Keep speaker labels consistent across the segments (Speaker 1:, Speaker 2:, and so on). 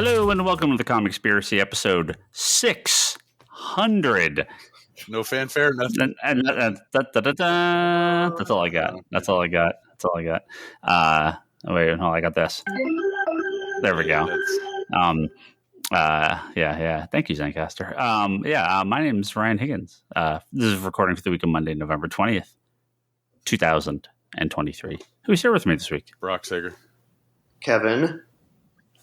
Speaker 1: Hello and welcome to the Comicsπiracy episode 600.
Speaker 2: No fanfare, nothing.
Speaker 1: That's all I got. That's all I got. Wait, no, I got this. There we go. Yeah. Thank you, Zencaster. My name is Ryan Higgins. This is recording for the week of Monday, November 20th, 2023. Who's here with me this week?
Speaker 2: Brock Sager.
Speaker 3: Kevin.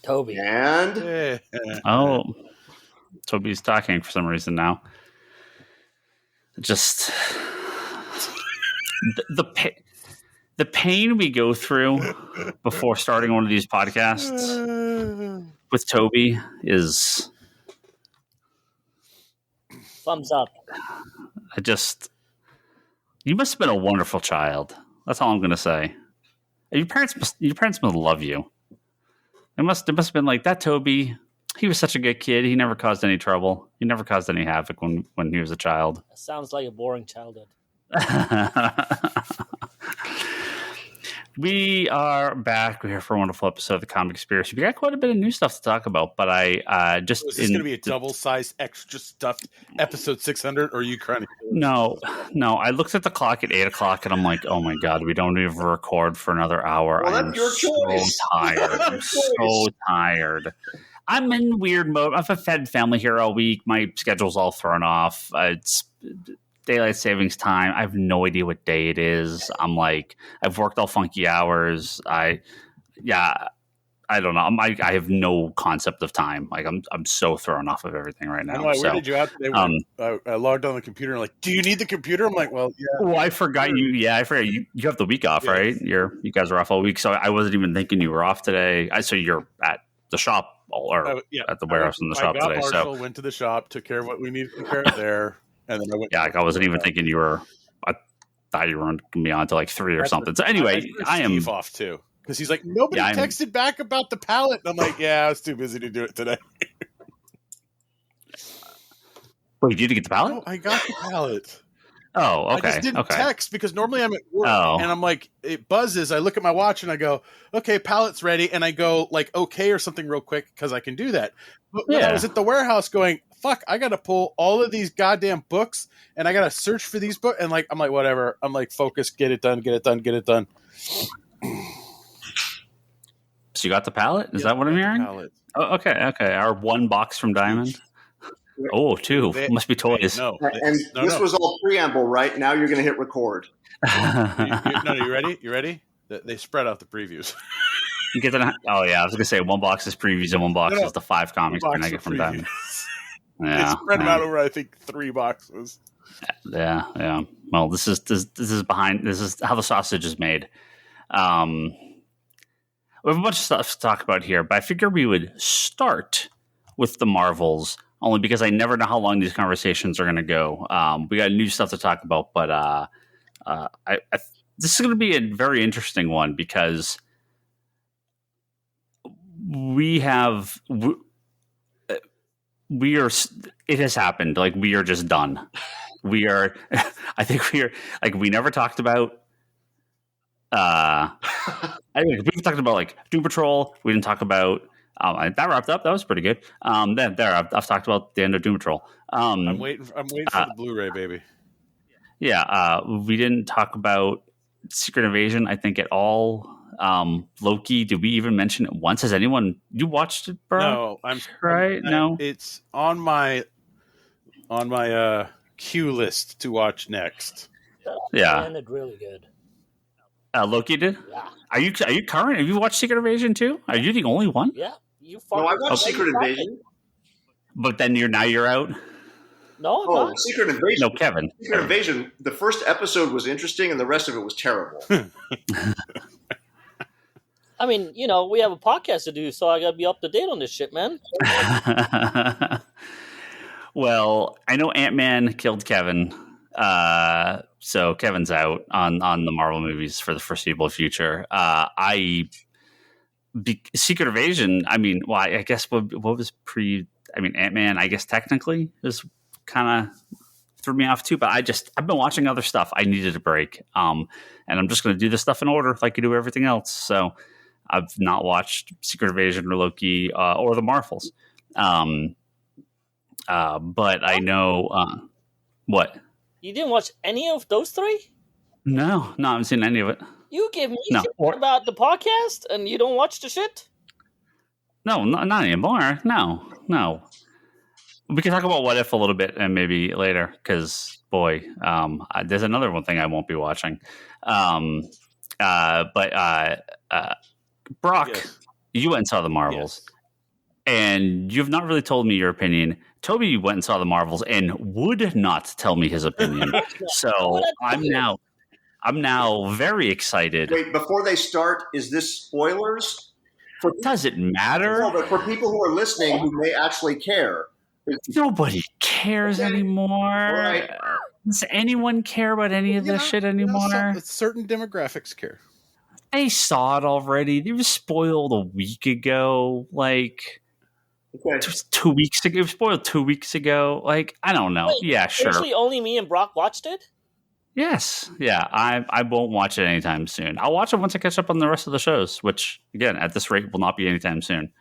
Speaker 4: Toby.
Speaker 3: And
Speaker 1: Oh, Toby's talking for some reason now. Just the pain we go through before starting one of these podcasts with Toby is
Speaker 4: Thumbs up.
Speaker 1: You must have been a wonderful child. That's all I'm going to say. Your parents must love you. It must have been like that. Toby, he was such a good kid. He never caused any trouble. He never caused any havoc when he was a child.
Speaker 4: That sounds like a boring childhood.
Speaker 1: We are back. We're here for a wonderful episode of the Comicsπiracy. We got quite a bit of new stuff to talk about, but I just...
Speaker 2: Is this going to be a double-sized, extra stuffed episode 600, or are you crying?
Speaker 1: No. I looked at the clock at 8 o'clock, and I'm like, oh my God, we don't even record for another hour.
Speaker 3: Well,
Speaker 1: I'm so tired. I'm so tired. I'm in weird mode. I've fed family here all week. My schedule's all thrown off. It's daylight savings time. I have no idea what day it is. I'm like, I've worked all funky hours. I don't know. I have no concept of time. Like I'm so thrown off of everything right now.
Speaker 2: I know, I weirded you out today when I logged on the computer and like, do you need the computer? I'm like, well, yeah.
Speaker 1: Oh, I forgot you. Yeah, I forgot you have the week off, right? You guys are off all week, so I wasn't even thinking you were off today. So you're at the shop at the warehouse in the shop today.
Speaker 2: Marshall, went to the shop, took care of what we needed to take care of there. And then I went.
Speaker 1: Yeah, I wasn't even thinking you were. I thought you were going to be on to like 3 or something. So anyway, I am
Speaker 2: Steve off too because he's like nobody texted back about the pallet. And I'm like, yeah, I was too busy to do it today.
Speaker 1: Wait, did you get the pallet?
Speaker 2: No, I got the pallet.
Speaker 1: Oh, okay.
Speaker 2: I just didn't text because normally I'm at work and I'm like, it buzzes. I look at my watch and I go, okay, pallet's ready. And I go like, okay, or something real quick because I can do that. But when I was at the warehouse going, fuck, I got to pull all of these goddamn books and I got to search for these books. And like, I'm like, whatever. I'm like, focus, get it done.
Speaker 1: So you got the pallet? Is that what I'm hearing? Oh, okay. Our one box from Diamond. Oh, 2. Must be toys.
Speaker 3: No. This was all preamble, right? Now you're going to hit record.
Speaker 2: You ready? You ready? They spread out the previews.
Speaker 1: You get that? Oh, yeah. I was going to say one box is previews and one box is the 5 comics I get from Diamond.
Speaker 2: Yeah, spread them out over, I think, 3 boxes.
Speaker 1: Yeah. Well, this is how the sausage is made. We have a bunch of stuff to talk about here, but I figured we would start with the Marvels, only because I never know how long these conversations are going to go. We got new stuff to talk about, but this is going to be a very interesting one because it has happened. Like, we are just done. I think we never talked about, I think we've talked about like Doom Patrol. We didn't talk about, that wrapped up. That was pretty good. I've talked about the end of Doom Patrol.
Speaker 2: I'm waiting for the Blu-ray, baby.
Speaker 1: Yeah. We didn't talk about Secret Invasion, I think, at all. Loki, did we even mention it once? Has anyone, you watched it, bro?
Speaker 2: No,
Speaker 1: No,
Speaker 2: it's on my queue list to watch next.
Speaker 1: Yeah,
Speaker 4: And it's really good.
Speaker 1: Loki did.
Speaker 4: Yeah.
Speaker 1: Are you current? Have you watched Secret Invasion too? Are you the only one?
Speaker 4: Yeah.
Speaker 3: No, I watched Secret Invasion.
Speaker 1: But then you're out.
Speaker 4: No, not.
Speaker 3: Secret Invasion.
Speaker 1: No, Kevin.
Speaker 3: Secret Invasion. The first episode was interesting, and the rest of it was terrible.
Speaker 4: I mean, we have a podcast to do, so I got to be up to date on this shit, man.
Speaker 1: Well, I know Ant-Man killed Kevin, so Kevin's out on the Marvel movies for the foreseeable future. Secret Invasion, I mean, well, I guess what was Ant-Man, I guess technically is kind of threw me off too, but I've been watching other stuff. I needed a break. And I'm just going to do this stuff in order like you do everything else. So I've not watched Secret Invasion or Loki or the Marvels. But I know what.
Speaker 4: You didn't watch any of those three?
Speaker 1: No, I haven't seen any of it.
Speaker 4: You give me shit about the podcast and you don't watch the shit?
Speaker 1: No, not anymore. No. We can talk about What If a little bit and maybe later because, boy, there's another one thing I won't be watching. But Brock,
Speaker 2: yes.
Speaker 1: You went and saw the Marvels. Yes. And you've not really told me your opinion. Toby went and saw the Marvels and would not tell me his opinion. So I'm now very excited.
Speaker 3: Wait, before they start, is this spoilers?
Speaker 1: Does it matter?
Speaker 3: No, but for people who are listening who may actually care.
Speaker 1: Nobody cares anymore.
Speaker 3: Right.
Speaker 1: Does anyone care about any of this shit anymore?
Speaker 2: Certain demographics care.
Speaker 1: They saw it already. They were spoiled a week ago. Like, it was 2 weeks ago. It was spoiled 2 weeks ago. Like, I don't know.
Speaker 4: Wait,
Speaker 1: yeah, sure.
Speaker 4: Actually, only me and Brock watched it?
Speaker 1: Yes. Yeah, I won't watch it anytime soon. I'll watch it once I catch up on the rest of the shows, which, again, at this rate, will not be anytime soon.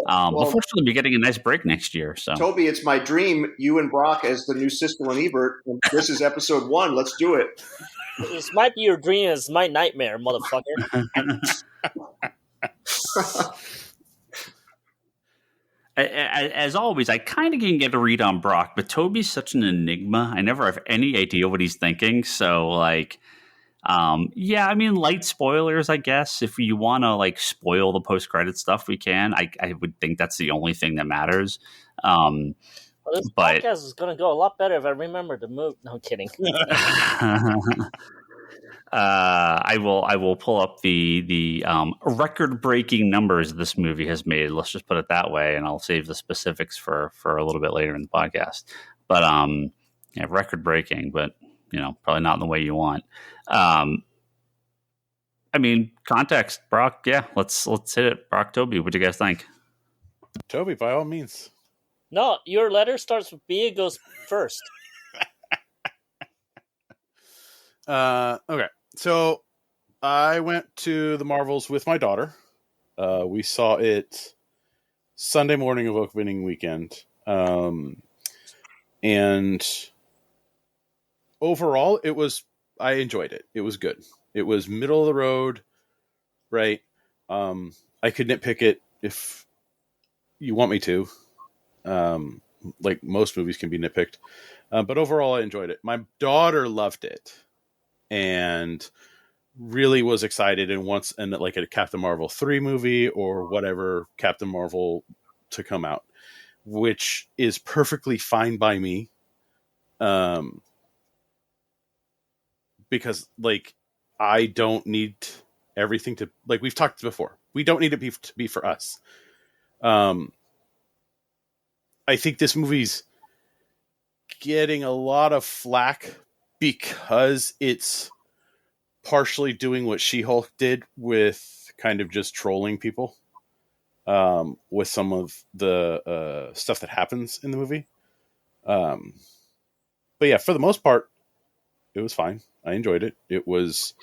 Speaker 1: Unfortunately, we're getting a nice break next year. So,
Speaker 3: Toby, it's my dream, you and Brock as the new Siskel and Ebert. And this is episode 1. Let's do it.
Speaker 4: This might be your dream. It's my nightmare, motherfucker.
Speaker 1: As always, I kind of can get a read on Brock, but Toby's such an enigma. I never have any idea what he's thinking. So, like, light spoilers, I guess. If you want to, spoil the post-credit stuff, we can. I would think that's the only thing that matters.
Speaker 4: This podcast is going to go a lot better if I remember the move. No, I'm kidding.
Speaker 1: I will pull up the record-breaking numbers this movie has made. Let's just put it that way, and I'll save the specifics for a little bit later in the podcast. But record-breaking, but probably not in the way you want. Context, Brock. Yeah, let's hit it. Brock, Toby, what do you guys think?
Speaker 2: Toby, by all means.
Speaker 4: No, your letter starts with B. It goes first.
Speaker 2: Okay. So I went to the Marvels with my daughter. We saw it Sunday morning of opening weekend. And overall, I enjoyed it. It was good. It was middle of the road, right? I could nitpick it if you want me to. Like most movies can be nitpicked. But overall, I enjoyed it. My daughter loved it. And really was excited and wants like a Captain Marvel 3 movie or whatever Captain Marvel to come out, which is perfectly fine by me. Because I don't need everything to, we've talked before, we don't need it to be for us. I think this movie's getting a lot of flack because it's partially doing what She-Hulk did with kind of just trolling people with some of the stuff that happens in the movie. But yeah, for the most part, it was fine. I enjoyed it. It was,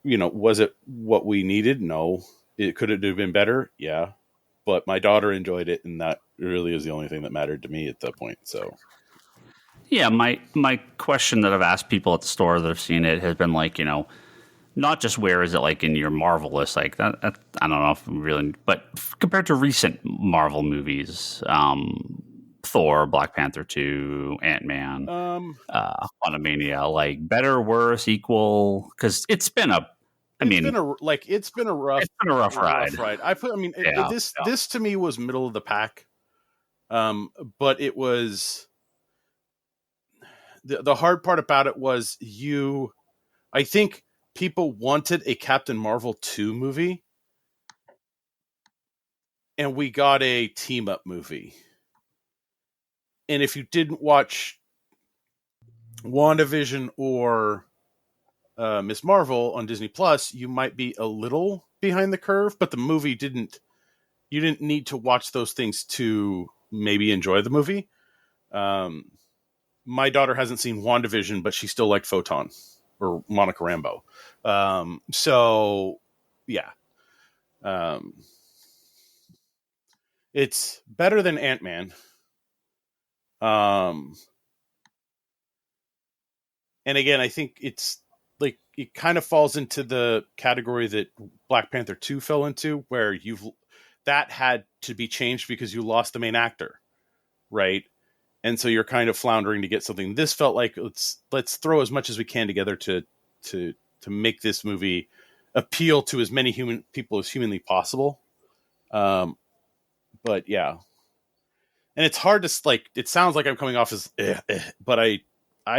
Speaker 2: was it what we needed? No. Could it have been better? Yeah. But my daughter enjoyed it, and that really is the only thing that mattered to me at that point. So...
Speaker 1: Yeah, my question that I've asked people at the store that have seen it has been not just where is it in your Marvel list, that I don't know if really, but compared to recent Marvel movies, Thor, Black Panther 2, Ant-Man, Quantumania, better, worse, equal, because it's been a rough
Speaker 2: ride. This to me was middle of the pack, but it was. The hard part about it was I think people wanted a Captain Marvel 2 movie, and we got a team-up movie. And if you didn't watch WandaVision or Ms. Marvel on Disney Plus, you might be a little behind the curve, but the movie you didn't need to watch those things to maybe enjoy the movie. My daughter hasn't seen WandaVision, but she still liked Photon or Monica Rambeau. So yeah. It's better than Ant-Man. And again, I think it's like it kind of falls into the category that Black Panther 2 fell into, where that had to be changed because you lost the main actor, right? And so you're kind of floundering to get something. This felt like let's throw as much as we can together to make this movie appeal to as many human people as humanly possible. But yeah, and it's hard to like. It sounds like I'm coming off as, but I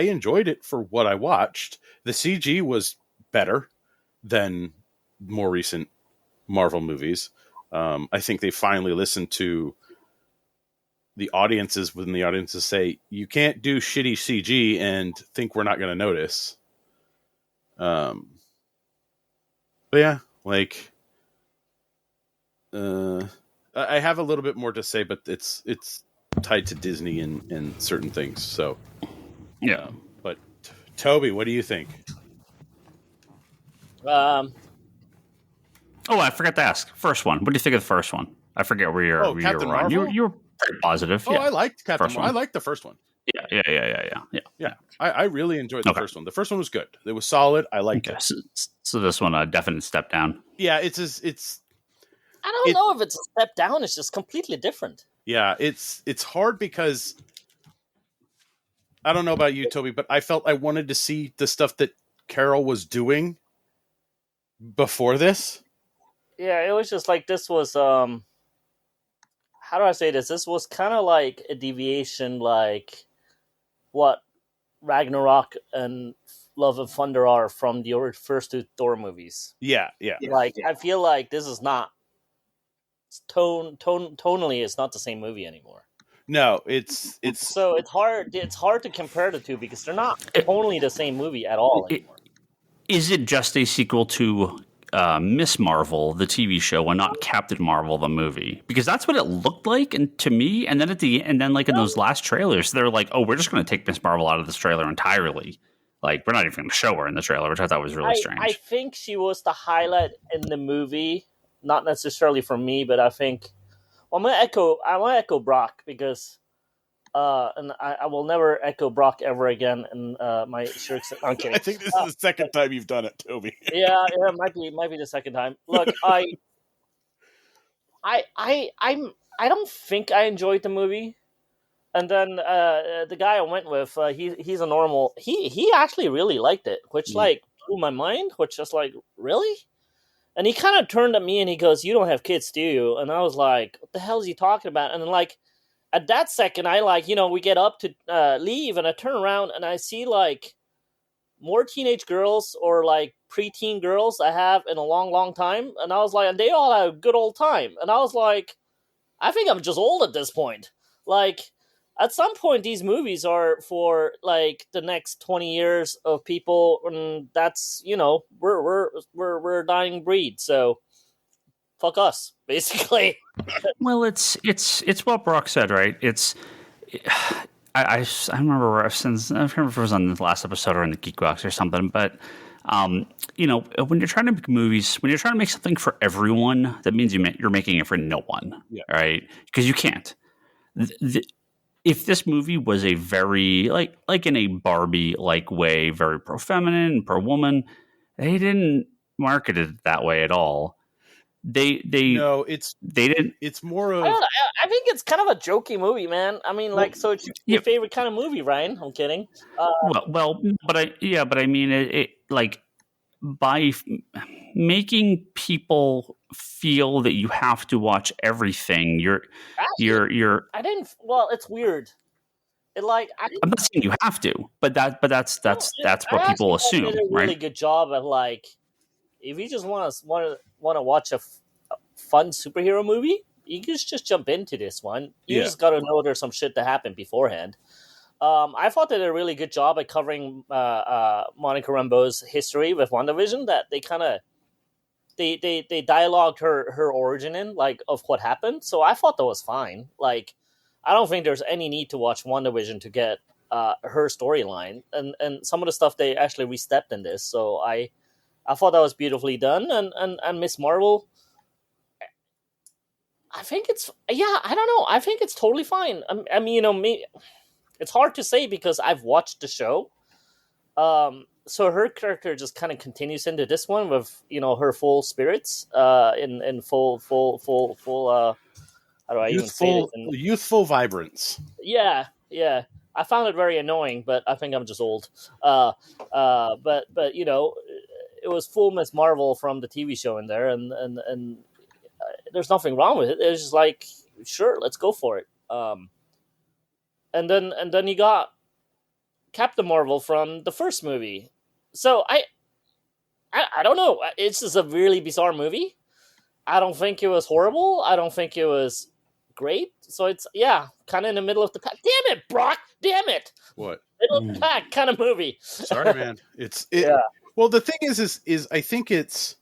Speaker 2: enjoyed it for what I watched. The CG was better than more recent Marvel movies. I think they finally listened to the audiences when the audiences say, you can't do shitty CG and think we're not going to notice. But yeah, like, I have a little bit more to say, but it's tied to Disney and certain things. So
Speaker 1: yeah.
Speaker 2: But Toby, what do you think?
Speaker 1: Oh, I forgot to ask. First one. What do you think of the first one? I forget where you're.
Speaker 2: Captain Marvel?
Speaker 1: You were pretty positive.
Speaker 2: Oh, yeah. I liked Captain Marvel. I liked the first one.
Speaker 1: Yeah.
Speaker 2: I really enjoyed the first one. The first one was good. It was solid. I liked it.
Speaker 1: So this one, a definite step down.
Speaker 2: Yeah, it's.
Speaker 4: I don't know if it's a step down. It's just completely different.
Speaker 2: Yeah, it's hard because I don't know about you, Toby, but I felt I wanted to see the stuff that Carol was doing before this.
Speaker 4: Yeah, it was just like this was how do I say this? This was kind of like a deviation, like what Ragnarok and Love and Thunder are from the first two Thor movies.
Speaker 2: Yeah.
Speaker 4: Like I feel like this is not tonally, it's not the same movie anymore.
Speaker 2: No, it's
Speaker 4: so it's hard to compare the two because they're not totally the same movie at all anymore.
Speaker 1: Is it just a sequel to Miss Marvel, the TV show, and not Captain Marvel, the movie? Because that's what it looked like, and to me. And then in those last trailers, they're like, "Oh, we're just going to take Miss Marvel out of this trailer entirely. Like, we're not even going to show her in the trailer," which I thought was really strange.
Speaker 4: I think she was the highlight in the movie, not necessarily for me, but I think. Well, I want to echo Brock because. And I will never echo Brock ever again in my shirts. I'm kidding.
Speaker 2: I think this is the second time you've done it, Toby.
Speaker 4: yeah, it might be the second time. Look, I don't think I enjoyed the movie. And then the guy I went with, he's a normal. He actually really liked it, which like blew my mind. Which just like really. And he kind of turned at me and he goes, "You don't have kids, do you?" And I was like, "What the hell is he talking about?" And then like. At that second, I we get up to leave, and I turn around and I see like more teenage girls or like preteen girls I have in a long, long time, and I was like, and they all had a good old time, and I was like, I think I'm just old at this point. Like, at some point, these movies are for like the next 20 years of people, and that's we're a dying breed, so. Fuck us, basically.
Speaker 1: Well, it's what Brock said, right? I remember where I remember if it was on the last episode or in the Geek Box or something, but when you're trying to make movies, when you're trying to make something for everyone, that means you're making it for no one, right? Because you can't. If this movie was a very like in a Barbie like way, very pro feminine, pro woman, they didn't market it that way at all. They didn't.
Speaker 2: It's more of.
Speaker 4: I think it's kind of a jokey movie, man. I mean, so it's your favorite kind of movie, Ryan. I'm kidding.
Speaker 1: But I mean, it like by making people feel that you have to watch everything. You're.
Speaker 4: I didn't. Well, it's weird. I'm
Speaker 1: not saying you have to, but that's what people assume,
Speaker 4: did a really good job at like. If you just want to watch a fun superhero movie, you can just jump into this one. You just got to know there's some shit that happened beforehand. I thought they did a really good job at covering Monica Rambeau's history with WandaVision. That they kind of they dialogued her origin in of what happened. So I thought that was fine. Like I don't think there's any need to watch WandaVision to get her storyline and some of the stuff they actually re-stepped in this. So I thought that was beautifully done, and Miss Marvel, I think it's I don't know. I think it's totally fine. I mean, it's hard to say because I've watched the show. So her character just kind of continues into this one with her full spirits, in full how do I even say it?
Speaker 2: Youthful vibrance.
Speaker 4: Yeah. I found it very annoying, but I think I'm just old. But it was full Miss Marvel from the TV show in there, and there's nothing wrong with it. It's just like, sure, let's go for it. And then you got Captain Marvel from the first movie. So I don't know. It's just a really bizarre movie. I don't think it was horrible. I don't think it was great. So it's kind of in the middle of the pack. Damn it, Brock! Damn it!
Speaker 2: What?
Speaker 4: Middle of the pack kind of movie.
Speaker 2: Sorry, man. Well, the thing is I think it's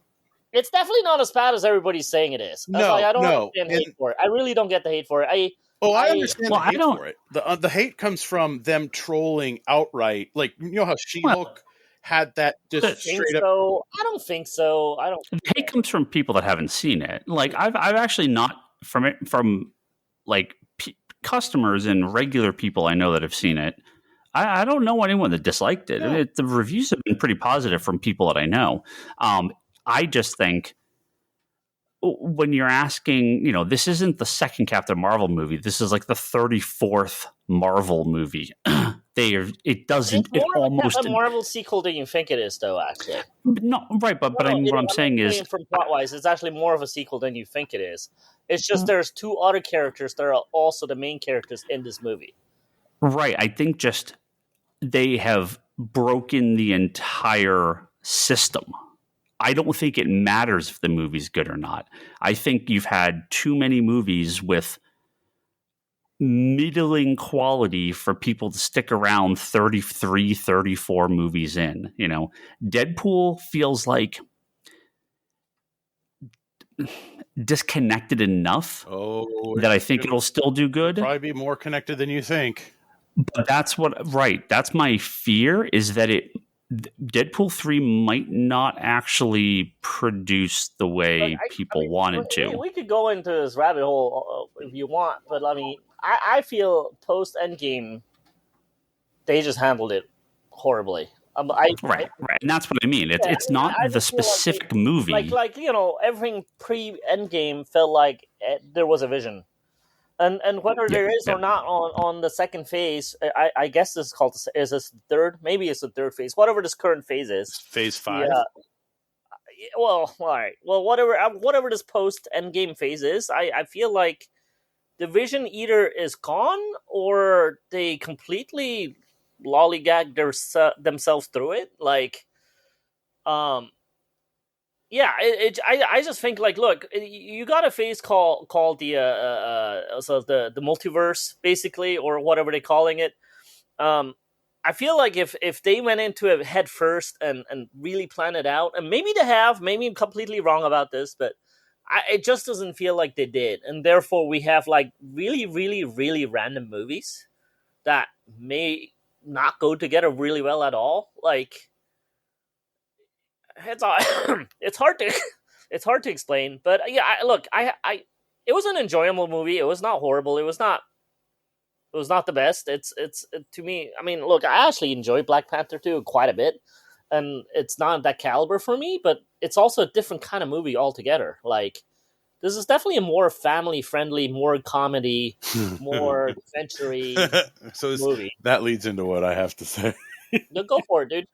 Speaker 4: definitely not as bad as everybody's saying it is.
Speaker 2: No,
Speaker 4: I don't understand hate for it. I really don't get the hate for it. I
Speaker 2: understand the hate for it. The hate comes from them trolling outright. Like, how She-Hulk had that just straight up.
Speaker 4: I don't think so.
Speaker 1: The hate comes from people that haven't seen it. Like, I've actually not from like customers and regular people I know that have seen it. I don't know anyone that disliked it.
Speaker 2: Yeah.
Speaker 1: The reviews have been pretty positive from people that I know. I just think when you're asking, this isn't the second Captain Marvel movie. This is like the 34th Marvel movie. It's
Speaker 4: a Marvel sequel than you think it is, though. Actually,
Speaker 1: no, right. But what I'm saying is,
Speaker 4: from plot wise, it's actually more of a sequel than you think it is. It's just there's two other characters that are also the main characters in this movie.
Speaker 1: Right. I think just they have broken the entire system. I don't think it matters if the movie's good or not. I think you've had too many movies with middling quality for people to stick around 33, 34 movies in. Deadpool feels like disconnected enough that I think it'll still do good.
Speaker 2: Probably be more connected than you think.
Speaker 1: But that's my fear, is that Deadpool 3 might not actually produce the way people wanted to.
Speaker 4: We could go into this rabbit hole if you want, but I mean, I feel post Endgame, they just handled it horribly.
Speaker 1: Right, and that's what I mean. It's not the specific movie.
Speaker 4: Like everything pre Endgame felt like there was a vision. And whether there is or not on the second phase, I guess this is this third? Maybe it's the third phase. Whatever this current phase is.
Speaker 2: Phase 5?
Speaker 4: Yeah. Well, all right. Well, whatever this post-Endgame phase is, I feel like the Vision either is gone or they completely lollygag themselves through it. Like, yeah, I just think, like, look, you got a phase called the multiverse, basically, or whatever they're calling it. I feel like if they went into it head first and really planned it out, and maybe they have, maybe I'm completely wrong about this, but it just doesn't feel like they did, and therefore we have like really, really, really random movies that may not go together really well at all, like. It's hard to explain, but yeah. It was an enjoyable movie. It was not horrible. It was not the best. It's to me. I mean, look, I actually enjoy Black Panther 2 quite a bit, and it's not that caliber for me, but it's also a different kind of movie altogether. Like, this is definitely a more family friendly, more comedy, more adventure-y movie.
Speaker 2: That leads into what I have to say.
Speaker 4: No, go for it, dude.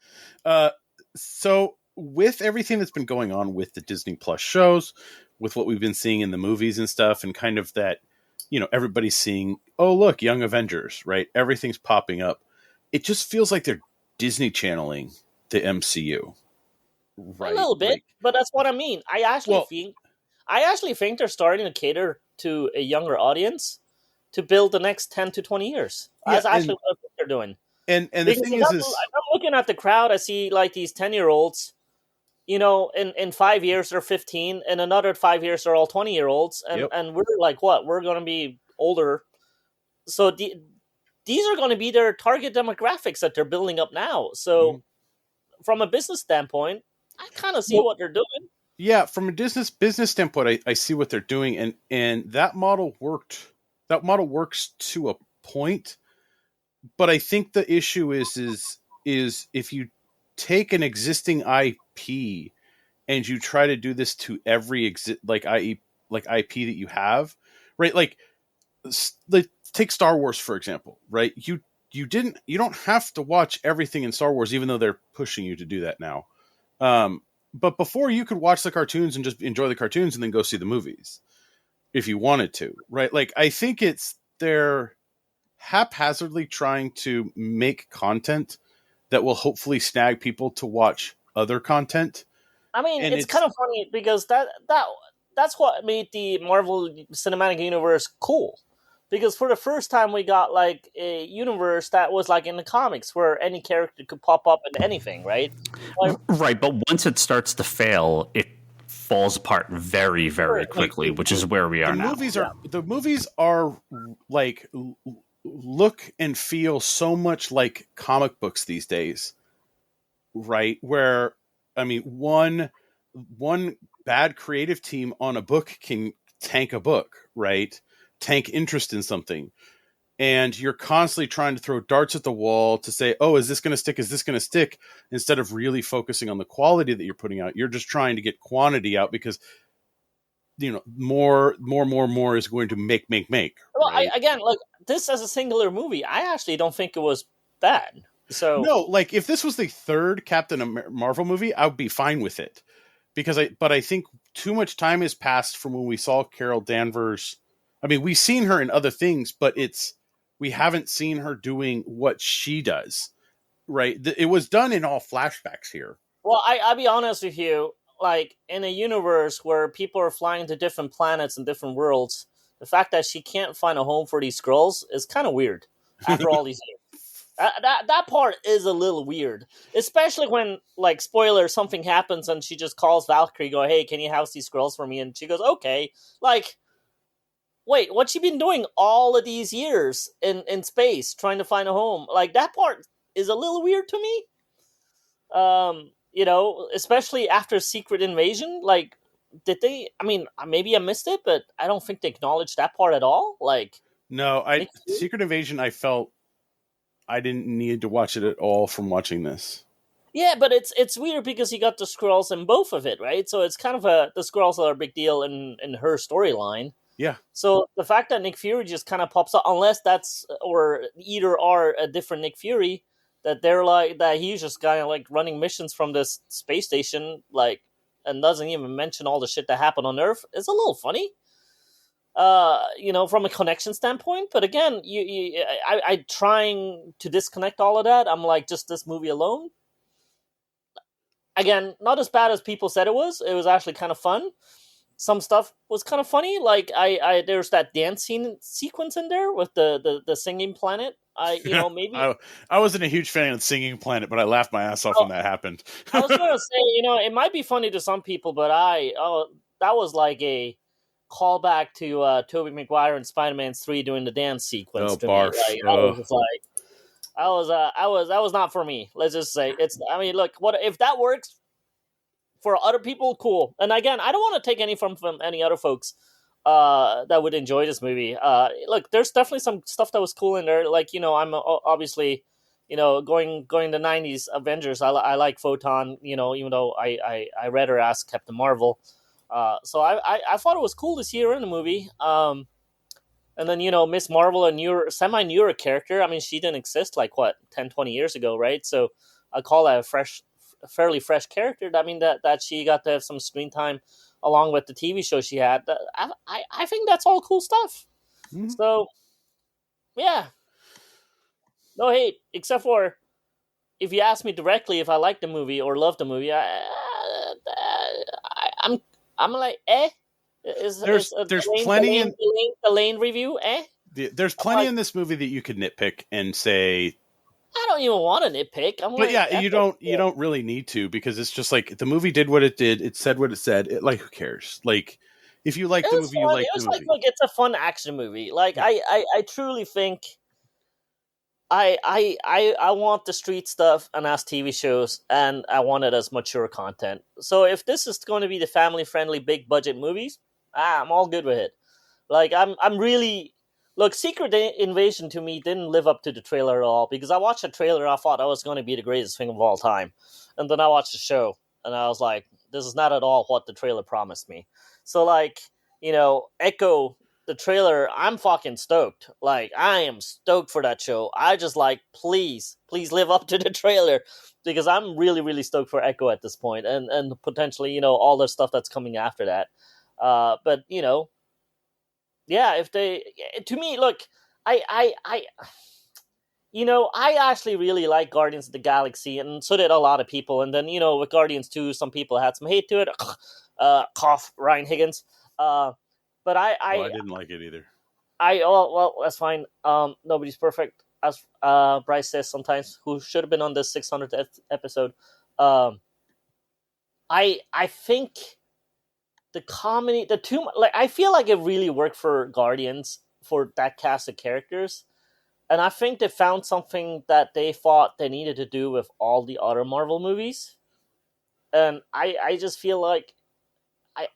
Speaker 2: So, with everything that's been going on with the Disney Plus shows, with what we've been seeing in the movies and stuff, and kind of that, everybody's seeing, oh, look, Young Avengers, right? Everything's popping up. It just feels like they're Disney channeling the MCU. Right?
Speaker 4: A little bit, but that's what I mean. I actually think they're starting to cater to a younger audience to build the next 10 to 20 years. Yeah, that's actually what I think they're doing.
Speaker 2: And the thing is,
Speaker 4: I'm looking at the crowd, I see like these 10-year-olds, in 5 years they're 15, and another 5 years they're all 20-year-olds, and we're like, what? We're going to be older. So these are going to be their target demographics that they're building up now. So from a business standpoint, I kind of see what they're doing.
Speaker 2: Yeah, from a business standpoint, I see what they're doing, and that model worked. That model works to a point, but I think the issue is if you take an existing IP and you try to do this to every IP that you have, right? Like take Star Wars for example, right? You don't have to watch everything in Star Wars, even though they're pushing you to do that now. But before you could watch the cartoons and just enjoy the cartoons and then go see the movies if you wanted to, right? Like, I think they're haphazardly trying to make content that will hopefully snag people to watch other content.
Speaker 4: I mean, it's kind of funny because that's what made the Marvel Cinematic Universe cool. Because for the first time, we got like a universe that was like in the comics, where any character could pop up in anything, right? Like,
Speaker 1: right, but once it starts to fail, it falls apart very, very quickly, which is where we are now.
Speaker 2: The movies are like look and feel so much like comic books these days, right? Where I mean, one bad creative team on a book can tank a book, right? Tank interest in something, and you're constantly trying to throw darts at the wall to say, oh, is this going to stick? Is this going to stick? Instead of really focusing on the quality that you're putting out, you're just trying to get quantity out because, you know, more is going to make.
Speaker 4: Well,
Speaker 2: right?
Speaker 4: Again, like this as a singular movie, I actually don't think it was bad. So
Speaker 2: no, like if this was the third Captain Marvel movie, I would be fine with it but I think too much time has passed from when we saw Carol Danvers. I mean, we've seen her in other things, but we haven't seen her doing what she does, right? It was done in all flashbacks here.
Speaker 4: Well, I'll be honest with you. Like, in a universe where people are flying to different planets and different worlds, the fact that she can't find a home for these Skrulls is kind of weird after all these years. That part is a little weird. Especially when, like, spoiler, something happens and she just calls Valkyrie, go, hey, can you house these Skrulls for me? And she goes, okay. Like, wait, what's she been doing all of these years in space trying to find a home? Like, that part is a little weird to me. You know, especially after Secret Invasion. Like, did they? I mean, maybe I missed it, but I don't think they acknowledged that part at all. Like,
Speaker 2: no, Secret Invasion, I felt I didn't need to watch it at all from watching this.
Speaker 4: Yeah, but it's weird because you got the Skrulls in both of it, right? So it's kind of the Skrulls are a big deal in her storyline.
Speaker 2: Yeah.
Speaker 4: So the fact that Nick Fury just kind of pops up, unless that's or either are a different Nick Fury, that they're like that he's just kind of like running missions from this space station, like, and doesn't even mention all the shit that happened on Earth, is a little funny. You know, from a connection standpoint. But again, I trying to disconnect all of that. I'm like, just this movie alone. Again, not as bad as people said it was. It was actually kind of fun. Some stuff was kind of funny. Like there's that dance sequence in there with the singing planet. Maybe
Speaker 2: I wasn't a huge fan of Singing Planet, but I laughed my ass off when that happened.
Speaker 4: I was gonna say, it might be funny to some people, but that was like a callback to Tobey Maguire and Spider-Man 3 doing the dance sequence. To
Speaker 2: barf.
Speaker 4: Me. I was not for me. Let's just say it's. I mean, look, what if that works for other people? Cool. And again, I don't want to take any from any other folks that would enjoy this movie. Look, there's definitely some stuff that was cool in there. Like, I'm obviously, going the 90s Avengers. I like Photon, even though I read her as Captain Marvel. So I thought it was cool to see her in the movie. And then, Miss Marvel, a semi-newer character. I mean, she didn't exist 10, 20 years ago, right? So I call that a fairly fresh character. I mean, that she got to have some screen time along with the TV show she had. I think that's all cool stuff. Mm-hmm. So, yeah. No hate, except for if you ask me directly if I like the movie or love the movie, I'm like, eh.
Speaker 2: There's plenty in
Speaker 4: the Lane review, eh?
Speaker 2: There's plenty in this movie that you could nitpick and say,
Speaker 4: I don't even want to nitpick.
Speaker 2: You don't really need to, because it's just like the movie did what it did. It said what it said. Who cares? Like, if you like the movie, you like the movie.
Speaker 4: Like, it's a fun action movie. Like, yeah. I truly think, I want the street stuff and as TV shows, and I want it as mature content. So if this is going to be the family friendly big budget movies, I'm all good with it. Like I'm really look. Secret Invasion to me didn't live up to the trailer at all, because I watched the trailer, I thought that was going to be the greatest thing of all time, and then I watched the show and I was like, this is not at all what the trailer promised me. So like, Echo, the trailer, I'm fucking stoked. Like, I am stoked for that show. I just like, please live up to the trailer, because I'm really, really stoked for Echo at this point, and potentially, all the stuff that's coming after that. But yeah, if they, to me, look, I actually really like Guardians of the Galaxy, and so did a lot of people. And then, with Guardians 2, some people had some hate to it. Cough, Ryan Higgins. But I
Speaker 2: didn't like it either.
Speaker 4: Well, that's fine. Nobody's perfect, as Bryce says sometimes, who should have been on this 600th episode. I think the comedy, I feel like it really worked for Guardians, for that cast of characters. And I think they found something that they thought they needed to do with all the other Marvel movies. And I just feel like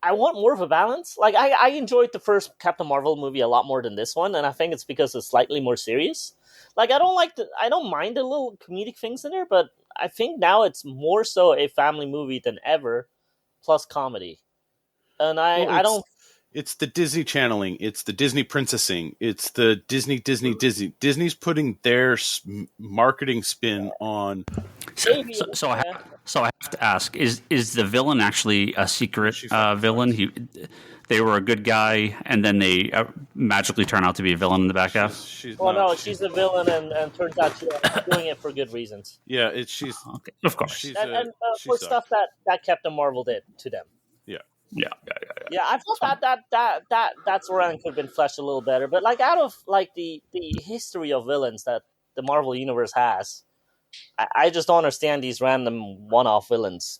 Speaker 4: I want more of a balance. Like, I enjoyed the first Captain Marvel movie a lot more than this one, and I think it's because it's slightly more serious. Like, I don't mind the little comedic things in there, but I think now it's more so a family movie than ever, plus comedy. And I don't...
Speaker 2: It's the Disney channeling. It's the Disney princessing. It's the Disney. Disney's putting their marketing spin on...
Speaker 1: So I have to ask: Is the villain actually a secret villain? They were a good guy, and then they magically turn out to be a villain in the back half.
Speaker 4: She's a villain, and turns out she's doing it for good reasons.
Speaker 2: Yeah, she's
Speaker 1: okay, of course,
Speaker 4: and for stuff that Captain Marvel did to them.
Speaker 1: Yeah.
Speaker 4: I thought that storyline could have been fleshed a little better, but like, out of like the history of villains that the Marvel universe has, I just don't understand these random one-off villains.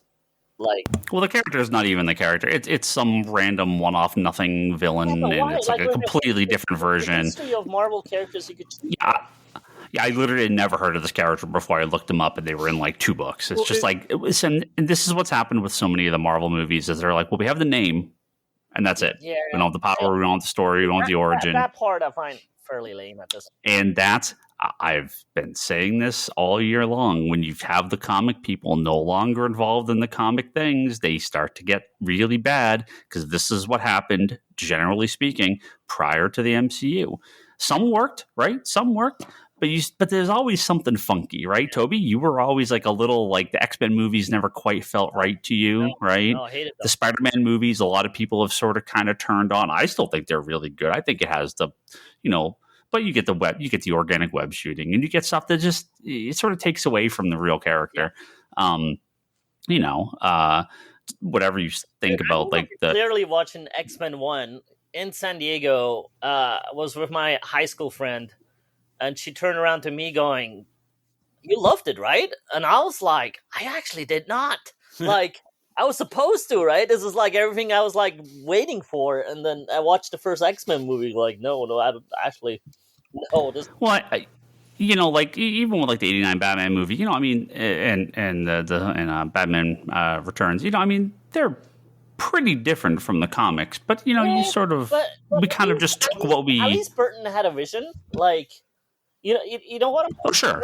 Speaker 4: Like,
Speaker 1: well, the character is not even the character. It's some random one-off nothing villain, and it's like a completely different version.
Speaker 4: The history of Marvel characters you could choose.
Speaker 1: Yeah, I literally had never heard of this character before I looked them up, and they were in like 2 books. It's and this is what's happened with so many of the Marvel movies, is they're like, well, we have the name, and that's it.
Speaker 4: Yeah,
Speaker 1: we don't have the power, we don't have the story, we don't have the origin.
Speaker 4: That part I find fairly lame at this point.
Speaker 1: And I've been saying this all year long. When you have the comic people no longer involved in the comic things, they start to get really bad, because this is what happened, generally speaking, prior to the MCU. Some worked, right? Some worked. But there's always something funky, right, Toby? You were always like a little, like, the X-Men movies never quite felt right to you, right?
Speaker 4: No, I hated them.
Speaker 1: The Spider-Man movies, a lot of people have sort of kind of turned on. I still think they're really good. I think it has the, but you get the organic web shooting, and you get stuff that just, it sort of takes away from the real character. Whatever you think about, like,
Speaker 4: clearly watching X-Men 1 in San Diego, was with my high school friend. And she turned around to me going, "You loved it, right?" And I was like, "I actually did not." Like, I was supposed to, right? This is like everything I was like waiting for. And then I watched the first X-Men movie, like, no, I don't actually. No, this.
Speaker 1: Well, like, even with like the '89 Batman movie, and Batman Returns, they're pretty different from the comics. But you sort of, we kind of just took what we.
Speaker 4: At least Burton had a vision, like. You know what?
Speaker 1: Sure.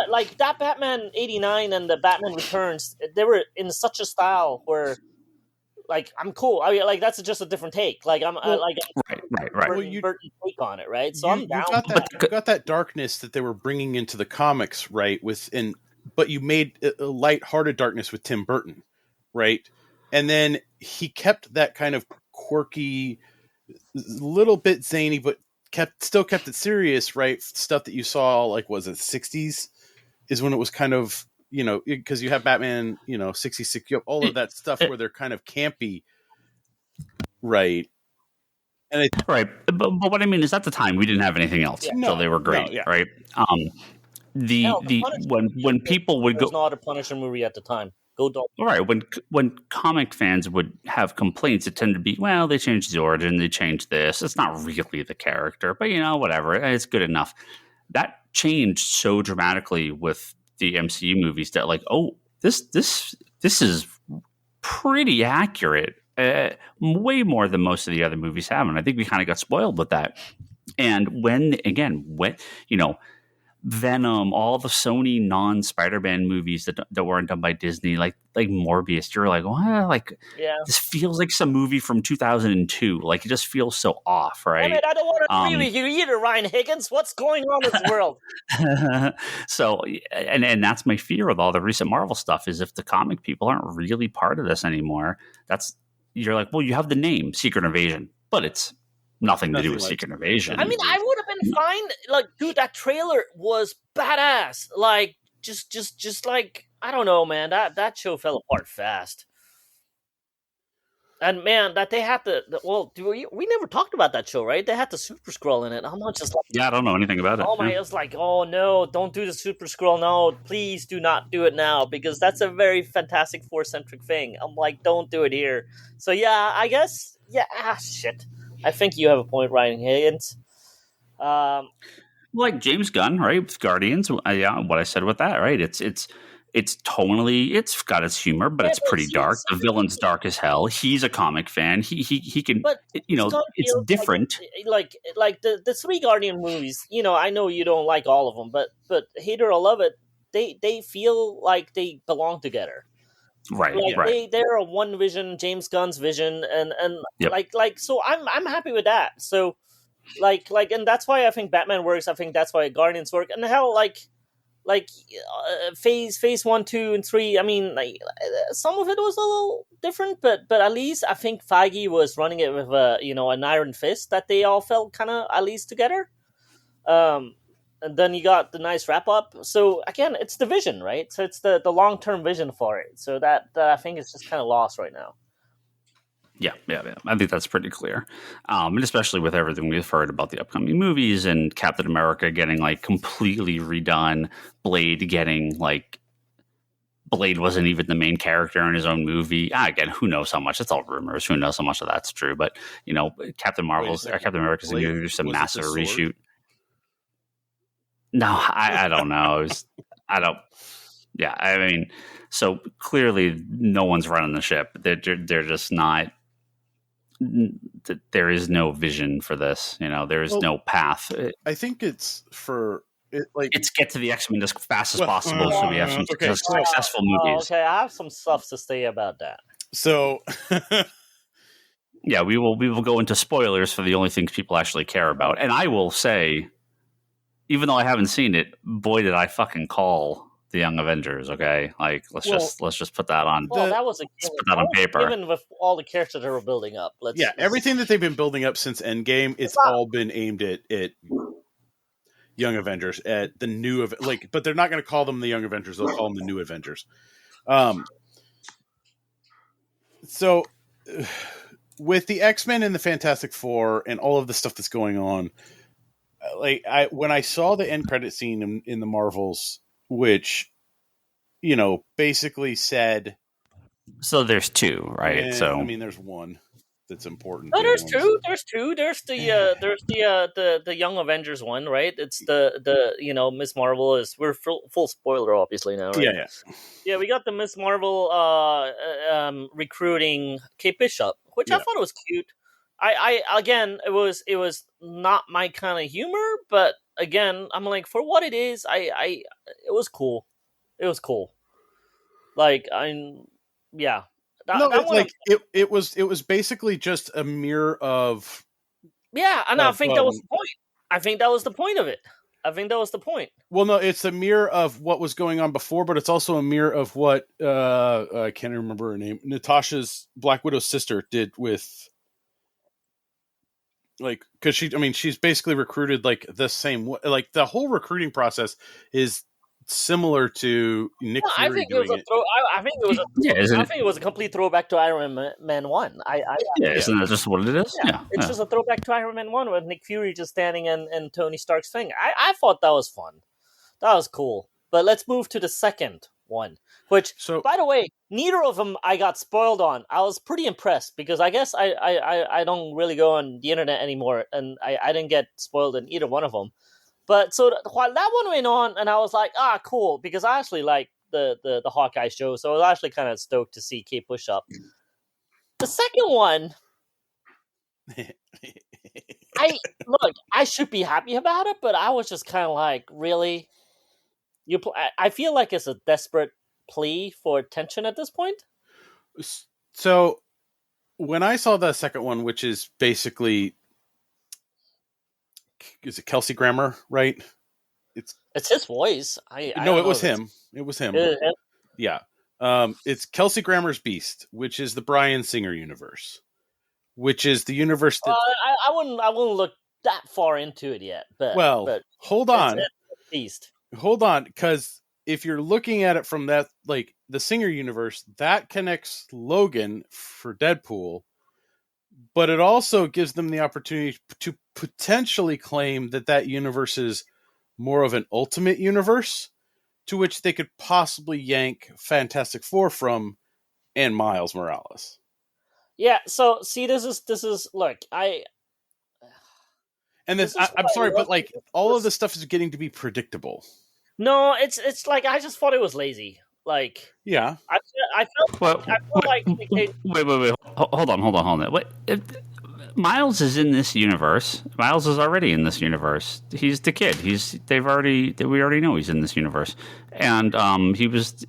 Speaker 4: Like that Batman '89 and the Batman Returns, they were in such a style where, like, I'm cool. I mean, like, that's just a different take. Like, I'm like
Speaker 1: right.
Speaker 4: Burton take on it, right? So I'm down.
Speaker 2: You got that darkness that they were bringing into the comics, right? But you made a lighthearted darkness with Tim Burton, right? And then he kept that kind of quirky, little bit zany, but still kept it serious, right? Stuff that you saw, like, was it 60s is when it was kind of, because you have Batman, 66, you have all of that stuff where they're kind of campy, right? And
Speaker 1: right, but what I mean is, at the time we didn't have anything else, so they were great, right? When people would go,
Speaker 4: there's not a Punisher movie at the time.
Speaker 1: Right, when comic fans would have complaints, it tended to be, well, they changed the origin, they changed this. It's not really the character, but whatever, it's good enough. That changed so dramatically with the MCU movies that like, oh, this is pretty accurate, way more than most of the other movies have, and I think we kind of got spoiled with that. And when you know, Venom, all the Sony non-Spider-Man movies that weren't done by Disney, like Morbius, you're like, well, like, this feels like some movie from 2002. Like, it just feels so off, right?
Speaker 4: I mean, I don't want to agree with you either, Ryan Higgins. What's going on in this world?
Speaker 1: So, and that's my fear with all the recent Marvel stuff, is if the comic people aren't really part of this anymore, you're like, well, you have the name Secret Invasion, but it's nothing to do with Secret Invasion.
Speaker 4: I mean, I would have been fine. Like, dude, that trailer was badass. Like, just like, I don't know, man. That show fell apart fast. And man, that they had we never talked about that show, right? They had the Super Skrull in it. I'm not just like,
Speaker 1: yeah, I don't know anything about it.
Speaker 4: Oh my, I was like, oh no, don't do the Super Skrull. No, please do not do it now, because that's a very Fantastic Four-centric thing. I'm like, don't do it here. So yeah, I guess, shit. I think you have a point, Ryan Higgins.
Speaker 1: Like James Gunn, right? With Guardians, what I said with that, right? It's tonally, it's got its humor, but it's pretty dark. The villain's dark as hell. He's a comic fan. He can, but it's different.
Speaker 4: Like the three Guardian movies. I know you don't like all of them, but hate it or love it, they feel like they belong together.
Speaker 1: Right,
Speaker 4: like they're a one vision, James Gunn's vision, and yep. like so I'm happy with that. So like and that's why I think Batman works. I think that's why Guardians work. And hell, phase 1, 2, and 3. I mean, some of it was a little different, but at least I think Feige was running it with an iron fist that they all felt kind of at least together. And then you got the nice wrap up. So again, it's the vision, right? So it's the long term vision for it. So that I think is just kind of lost right now.
Speaker 1: Yeah. I think that's pretty clear. And especially with everything we've heard about the upcoming movies and Captain America getting like completely redone, Blade wasn't even the main character in his own movie. Again, who knows how much? It's all rumors. Who knows how much of that's true? But Captain America's going to do some massive reshoot. No, I don't know. Yeah, I mean, so clearly no one's running the ship. They're just not. There is no vision for this. There is no path.
Speaker 2: I think it's for it,
Speaker 1: it's get to the X-Men as fast as possible, so we have some successful movies.
Speaker 4: Okay, I have some stuff to say about that.
Speaker 2: So.
Speaker 1: Yeah, we will go into spoilers for the only things people actually care about, and I will say, even though I haven't seen it, boy, did I fucking call the Young Avengers. Okay, like let's just put that on.
Speaker 4: Well, that was
Speaker 1: put that on paper.
Speaker 4: Even with all the characters they were building up.
Speaker 2: Everything that they've been building up since Endgame, it's all been aimed at Young Avengers, at the new but they're not going to call them the Young Avengers. They'll call them the New Avengers. So with the X-Men and the Fantastic Four and all of the stuff that's going on. When I saw the end credit scene in the Marvels, which, basically said.
Speaker 1: So there's two, right? So
Speaker 2: I mean, there's one that's important.
Speaker 4: No, there's two. There's two. There's the Young Avengers one, right? It's the Miss Marvel is. We're full spoiler, obviously now, right? Yeah. We got the Miss Marvel recruiting Kate Bishop, which I thought was cute. I again, it was not my kind of humor, but again, I'm like, for what it is, it was cool. It was cool. It
Speaker 2: was basically just a mirror of.
Speaker 4: Yeah, and I think that was the point. I think that was the point of it. Well,
Speaker 2: no, it's a mirror of what was going on before, but it's also a mirror of what I can't remember her name. Natasha's Black Widow's sister did with. Because she's basically recruited the same way. The whole recruiting process is similar to Nick Fury.
Speaker 4: I think it was a complete throwback to Iron Man 1.
Speaker 1: Isn't that just what it is? Yeah.
Speaker 4: It's just a throwback to Iron Man 1 with Nick Fury just standing in Tony Stark's thing. I thought that was fun. That was cool. But let's move to the second one. Which, by the way, neither of them I got spoiled on. I was pretty impressed because I guess I don't really go on the internet anymore, and I didn't get spoiled in either one of them. But so while that one went on, and I was like, cool, because I actually like the Hawkeye show, so I was actually kind of stoked to see Kate Bishop. The second one, I should be happy about it, but I was just kind of like, really? I feel like it's a desperate plea for attention at this point.
Speaker 2: So when I saw the second one, which is basically, is it Kelsey Grammer, right?
Speaker 4: It's his voice.
Speaker 2: It was him. It was him. Yeah. It's Kelsey Grammer's Beast, which is the Bryan Singer universe, which is the universe that
Speaker 4: I wouldn't look that far into it yet. But
Speaker 2: hold on.
Speaker 4: It's Beast.
Speaker 2: Hold on, because if you're looking at it from that, like the Singer universe, that connects Logan for Deadpool, but it also gives them the opportunity to potentially claim that universe is more of an ultimate universe, to which they could possibly yank Fantastic Four from and Miles Morales.
Speaker 4: Yeah. So see, this is look,
Speaker 2: I'm sorry, but like all of this stuff is getting to be predictable.
Speaker 4: No, it's like I just thought it was lazy. Like,
Speaker 2: yeah,
Speaker 4: I felt like
Speaker 1: wait. Hold on. What? Miles is in this universe. Miles is already in this universe. He's the kid. We already know he's in this universe, and he was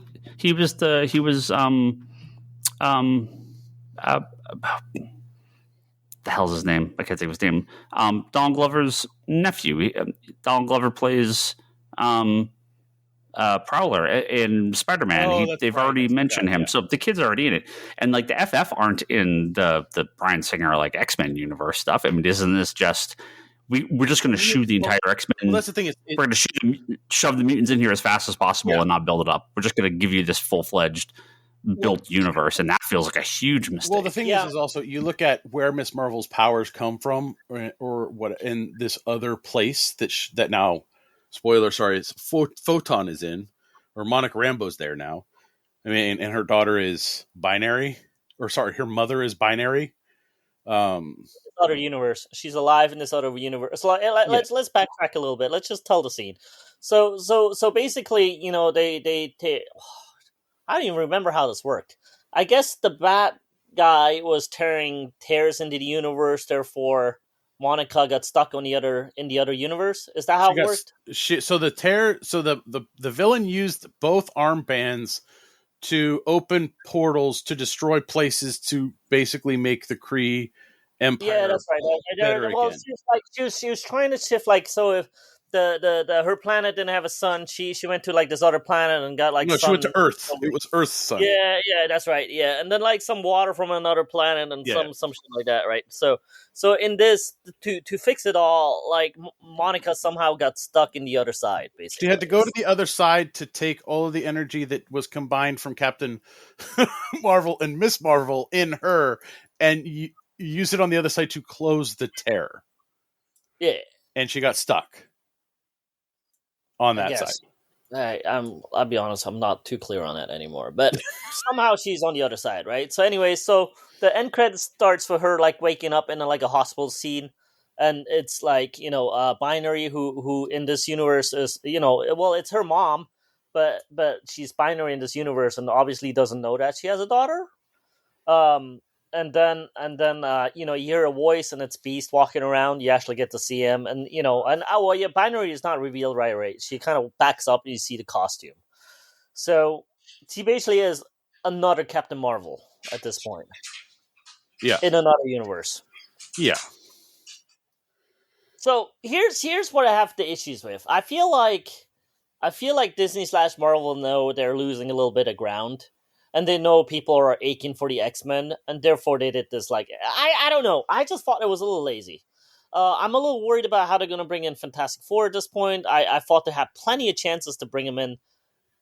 Speaker 1: the hell's his name? I can't think of his name. Donald Glover's nephew. Donald Glover plays Prowler in Spider-Man. They've already mentioned him, so the kid's already in it. And like the FF aren't in the Bryan Singer like X-Men universe stuff. I mean, isn't this just we're just going to shoot the entire X-Men?
Speaker 2: Well, that's the thing is
Speaker 1: we're going to shove the mutants in here as fast as possible and not build it up. We're just going to give you this full-fledged built universe, and that feels like a huge mistake.
Speaker 2: Well, the thing is also you look at where Miss Marvel's powers come from, or what in this other place that now, spoiler, sorry, it's Photon is in, or Monica Rambeau's there now. I mean, and her daughter is binary, her mother is binary.
Speaker 4: Other universe, she's alive in this other universe. So let's backtrack a little bit. Let's just tell the scene. So basically, they I don't even remember how this worked. I guess the Bat guy was tearing tears into the universe, therefore Monica got stuck in the other universe. Is that how it worked?
Speaker 2: The villain used both armbands to open portals to destroy places to basically make the Kree Empire.
Speaker 4: Yeah, that's right. Well, she was trying to shift, like, so if the her planet didn't have a sun, she went to like this other planet and got like
Speaker 2: she went to Earth. It was Earth's sun.
Speaker 4: Yeah, that's right. Yeah, and then like some water from another planet and some shit like that, right? So in this to fix it all, like Monica somehow got stuck in the other side. Basically,
Speaker 2: she had to go to the other side to take all of the energy that was combined from Captain Marvel and Miss Marvel in her, and use it on the other side to close the tear.
Speaker 4: Yeah,
Speaker 2: and she got stuck on that side.
Speaker 4: I'll be honest, I'm not too clear on that anymore. But somehow she's on the other side, right? So anyway, so the end credits starts for her like waking up in like a hospital scene, and it's like binary who in this universe is it's her mom, but she's binary in this universe and obviously doesn't know that she has a daughter. And then you hear a voice and it's Beast walking around. You actually get to see him, and binary is not revealed right away. She kind of backs up and you see the costume. So she basically is another Captain Marvel at this point.
Speaker 2: Yeah,
Speaker 4: in another universe.
Speaker 2: Yeah.
Speaker 4: So here's what I have the issues with. I feel like Disney / Marvel know they're losing a little bit of ground. And they know people are aching for the X-Men, and therefore they did this. Like, I don't know. I just thought it was a little lazy. I'm a little worried about how they're going to bring in Fantastic Four at this point. I thought they had plenty of chances to bring him in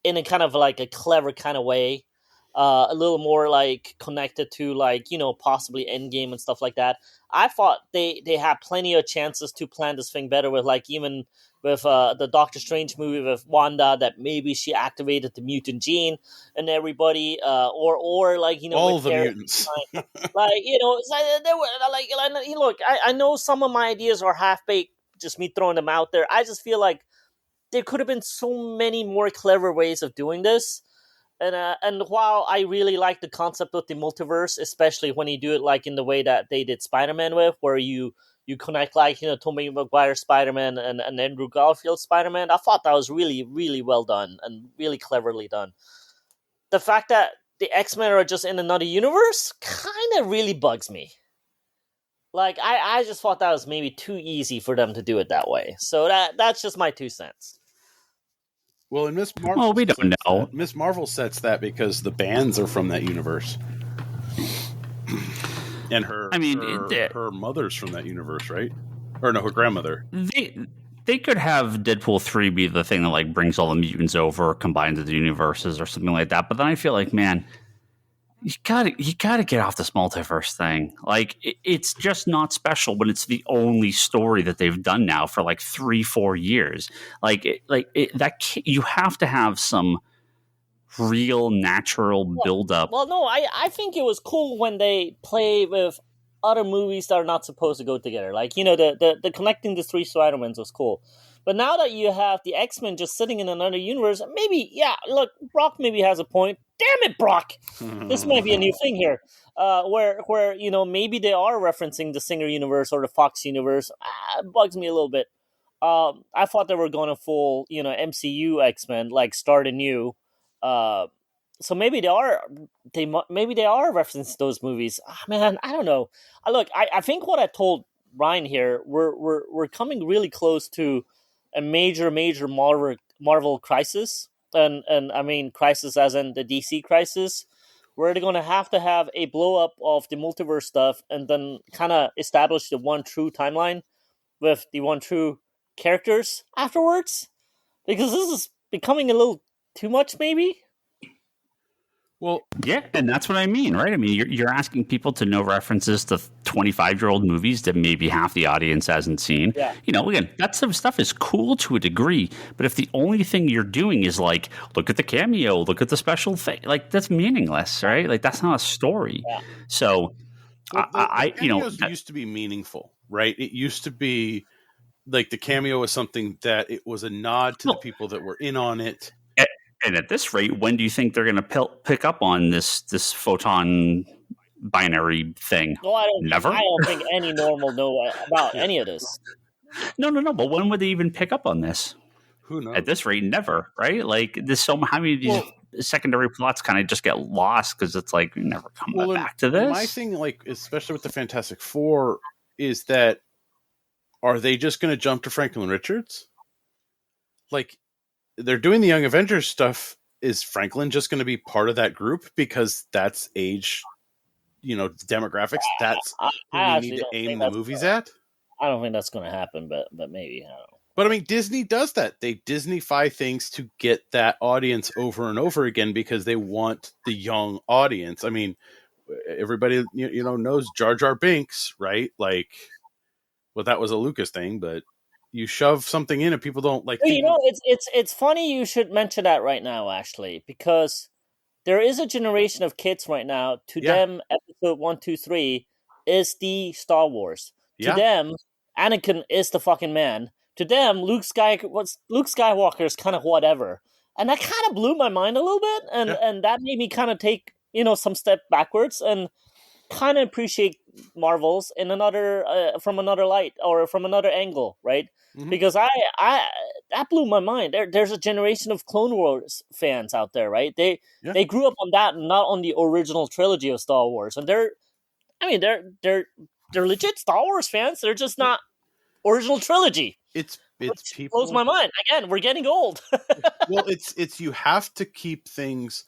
Speaker 4: a kind of like a clever kind of way. A little more like connected to like, possibly Endgame and stuff like that. I thought they had plenty of chances to plan this thing better with like even with the Doctor Strange movie with Wanda, that maybe she activated the mutant gene and everybody, or like
Speaker 2: all the mutants,
Speaker 4: like there were like look, I know some of my ideas are half baked just me throwing them out there. I just feel like there could have been so many more clever ways of doing this. And while I really like the concept of the multiverse, especially when you do it like in the way that they did Spider-Man with, where you connect like, Tobey Maguire Spider-Man and Andrew Garfield Spider-Man, I thought that was really, really well done and really cleverly done. The fact that the X-Men are just in another universe kind of really bugs me. Like, I just thought that was maybe too easy for them to do it that way. So that's just my 2 cents.
Speaker 2: Well, and Miss Marvel.
Speaker 1: Well, we don't know.
Speaker 2: Miss Marvel sets that because the bands are from that universe, and her mother's from that universe, right? Or no, her grandmother.
Speaker 1: They could have Deadpool 3 be the thing that like brings all the mutants over, combines the universes, or something like that. But then I feel like, man, you gotta get off this multiverse thing. Like, it's just not special when it's the only story that they've done now for like 3-4 years. You have to have some real natural buildup.
Speaker 4: Well, no, I think it was cool when they play with other movies that are not supposed to go together. Like, the connecting the 3 Spider-Mans was cool. But now that you have the X-Men just sitting in another universe, maybe, look, Brock maybe has a point. Damn it, Brock! This might be a new thing here, where maybe they are referencing the Singer universe or the Fox universe. It bugs me a little bit. I thought they were going to full, MCU X-Men, like start anew. So maybe they are referencing those movies. Man, I don't know. Look, I think what I told Ryan here, we're coming really close to a major Marvel crisis, and I mean crisis as in the DC crisis, where they're going to have a blow up of the multiverse stuff, and then kind of establish the one true timeline with the one true characters afterwards, because this is becoming a little too much, maybe.
Speaker 1: Well, yeah, and that's what I mean, right? I mean, you're asking people to know references to 25-year-old movies that maybe half the audience hasn't seen.
Speaker 4: Yeah.
Speaker 1: Again, that sort of stuff is cool to a degree, but if the only thing you're doing is like, look at the cameo, look at the special thing, like, that's meaningless, right? Like, that's not a story.
Speaker 4: Yeah.
Speaker 1: So,
Speaker 2: the cameos used to be meaningful, right? It used to be like the cameo was something that it was a nod to the people that were in on it.
Speaker 1: And at this rate, when do you think they're going to pick up on this photon binary thing?
Speaker 4: Well,
Speaker 1: Never.
Speaker 4: I don't think any normal know about any of this.
Speaker 1: No. But when would they even pick up on this?
Speaker 2: Who knows?
Speaker 1: At this rate, never. Right? Like, there's so many of these secondary plots kind of just get lost because it's like we never come back to this.
Speaker 2: My thing, like, especially with the Fantastic Four, is that are they just going to jump to Franklin Richards? Like, they're doing the Young Avengers stuff. Is Franklin just going to be part of that group because that's age, demographics? That's who we need to aim the movies at.
Speaker 4: I don't think that's going to happen, but maybe. I don't know.
Speaker 2: But I mean, Disney does that. They Disneyfy things to get that audience over and over again because they want the young audience. I mean, everybody knows Jar Jar Binks, right? Like, well, that was a Lucas thing, but you shove something in and people don't like.
Speaker 4: It's funny you should mention that right now, actually, because there is a generation of kids right now. To them, episode 1, 2, 3 is the Star Wars. To them, Anakin is the fucking man. To them, Luke Skywalker is kind of whatever, and that kind of blew my mind a little bit, and that made me kind of take some step backwards and kind of appreciate Marvels in from another light or from another angle, right? Mm-hmm. Because I that blew my mind. There's a generation of Clone Wars fans out there, right? They grew up on that, and not on the original trilogy of Star Wars, and they're legit Star Wars fans. They're just not original trilogy.
Speaker 2: It's people.
Speaker 4: Blows my mind. Again, we're getting old.
Speaker 2: Well, it's you have to keep things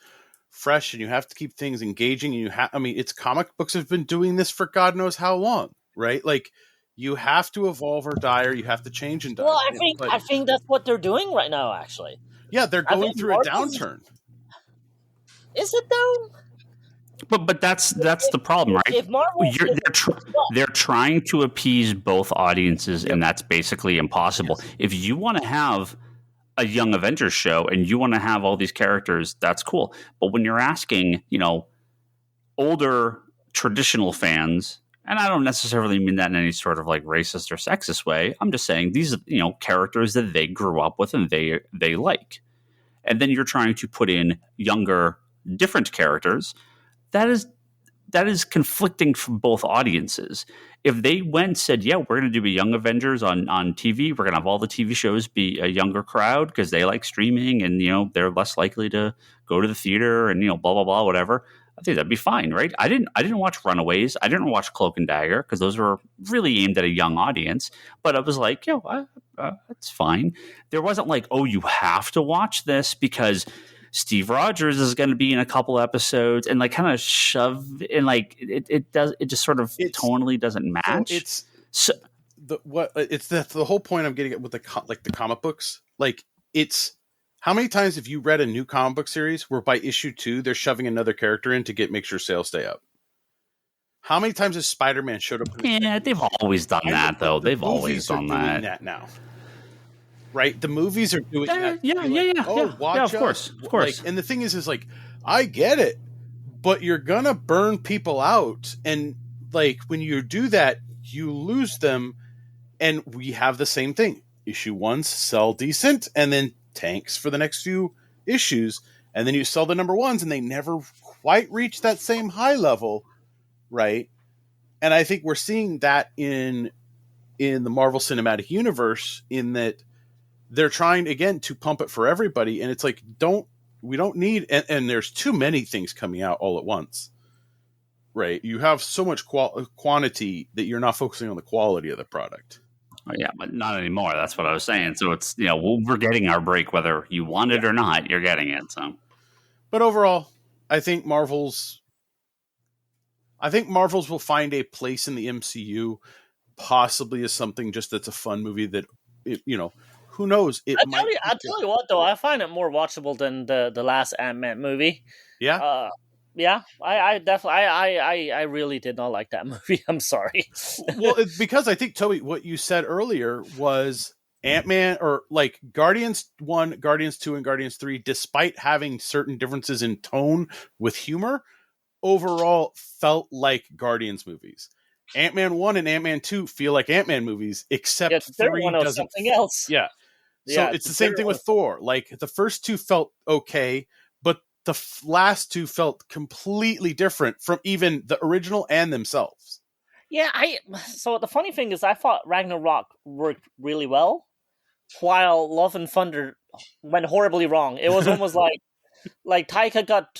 Speaker 2: fresh and you have to keep things engaging. And it's comic books have been doing this for God knows how long, right? Like, you have to evolve or die, or you have to change and die.
Speaker 4: Well, I think that's what they're doing right now, actually.
Speaker 2: Yeah, they're going through a downturn.
Speaker 4: Is it though?
Speaker 1: But that's the problem, right?
Speaker 4: If Marvel,
Speaker 1: they're trying to appease both audiences, and that's basically impossible. Yes. If you want to have a Young Avengers show and you want to have all these characters, that's cool. But when you're asking, older traditional fans And I don't necessarily mean that in any sort of like racist or sexist way. I'm just saying these are, characters that they grew up with and they like. And then you're trying to put in younger, different characters. That is conflicting from both audiences. If they went and said, yeah, we're going to do a Young Avengers on TV, we're going to have all the TV shows be a younger crowd because they like streaming and, they're less likely to go to the theater and, blah, blah, blah, whatever. I think that'd be fine, right? I didn't watch Runaways. I didn't watch Cloak and Dagger because those were really aimed at a young audience. But I was like, that's fine. There wasn't like, oh, you have to watch this because Steve Rogers is going to be in a couple episodes, and like kind of shove in, like it just sort of tonally doesn't match.
Speaker 2: The whole point I'm getting at with the comic books. Like, it's how many times have you read a new comic book series where by issue 2 they're shoving another character in to make sure sales stay up? How many times has Spider-Man showed up?
Speaker 1: Yeah, they've always done that though. They've always done that
Speaker 2: now. Right, the movies are doing that.
Speaker 1: Yeah.
Speaker 2: Watch
Speaker 1: of course.
Speaker 2: Like, and the thing is like, I get it, but you're gonna burn people out, and like when you do that, you lose them. And we have the same thing. Issue 1s sell decent, and then tanks for the next few issues, and then you sell the number 1s, and they never quite reach that same high level, right? And I think we're seeing that in the Marvel Cinematic Universe, in that they're trying again to pump it for everybody, and it's like we don't need and there's too many things coming out all at once, right? You have so much quantity that you're not focusing on the quality of the product.
Speaker 1: Oh, yeah, but not anymore. That's what I was saying. So it's we're getting our break whether you want it or not. You're getting it. So,
Speaker 2: but overall, I think Marvel's will find a place in the MCU, possibly as something just that's a fun movie that who knows?
Speaker 4: I'll tell you what, though, I find it more watchable than the last Ant-Man movie.
Speaker 2: Yeah.
Speaker 4: I definitely, I really did not like that movie. I'm sorry.
Speaker 2: Well, it's because I think, Toby, what you said earlier was Ant-Man, or like Guardians 1, Guardians 2, and Guardians 3, despite having certain differences in tone with humor, overall felt like Guardians movies. Ant-Man 1 and Ant-Man 2 feel like Ant-Man movies, except 3 doesn't.
Speaker 4: Something else.
Speaker 2: Yeah. So it's the same thing with Thor. Like, the first 2 felt okay, but the last 2 felt completely different from even the original and themselves.
Speaker 4: Yeah, so the funny thing is I thought Ragnarok worked really well, while Love and Thunder went horribly wrong. It was almost like Taika got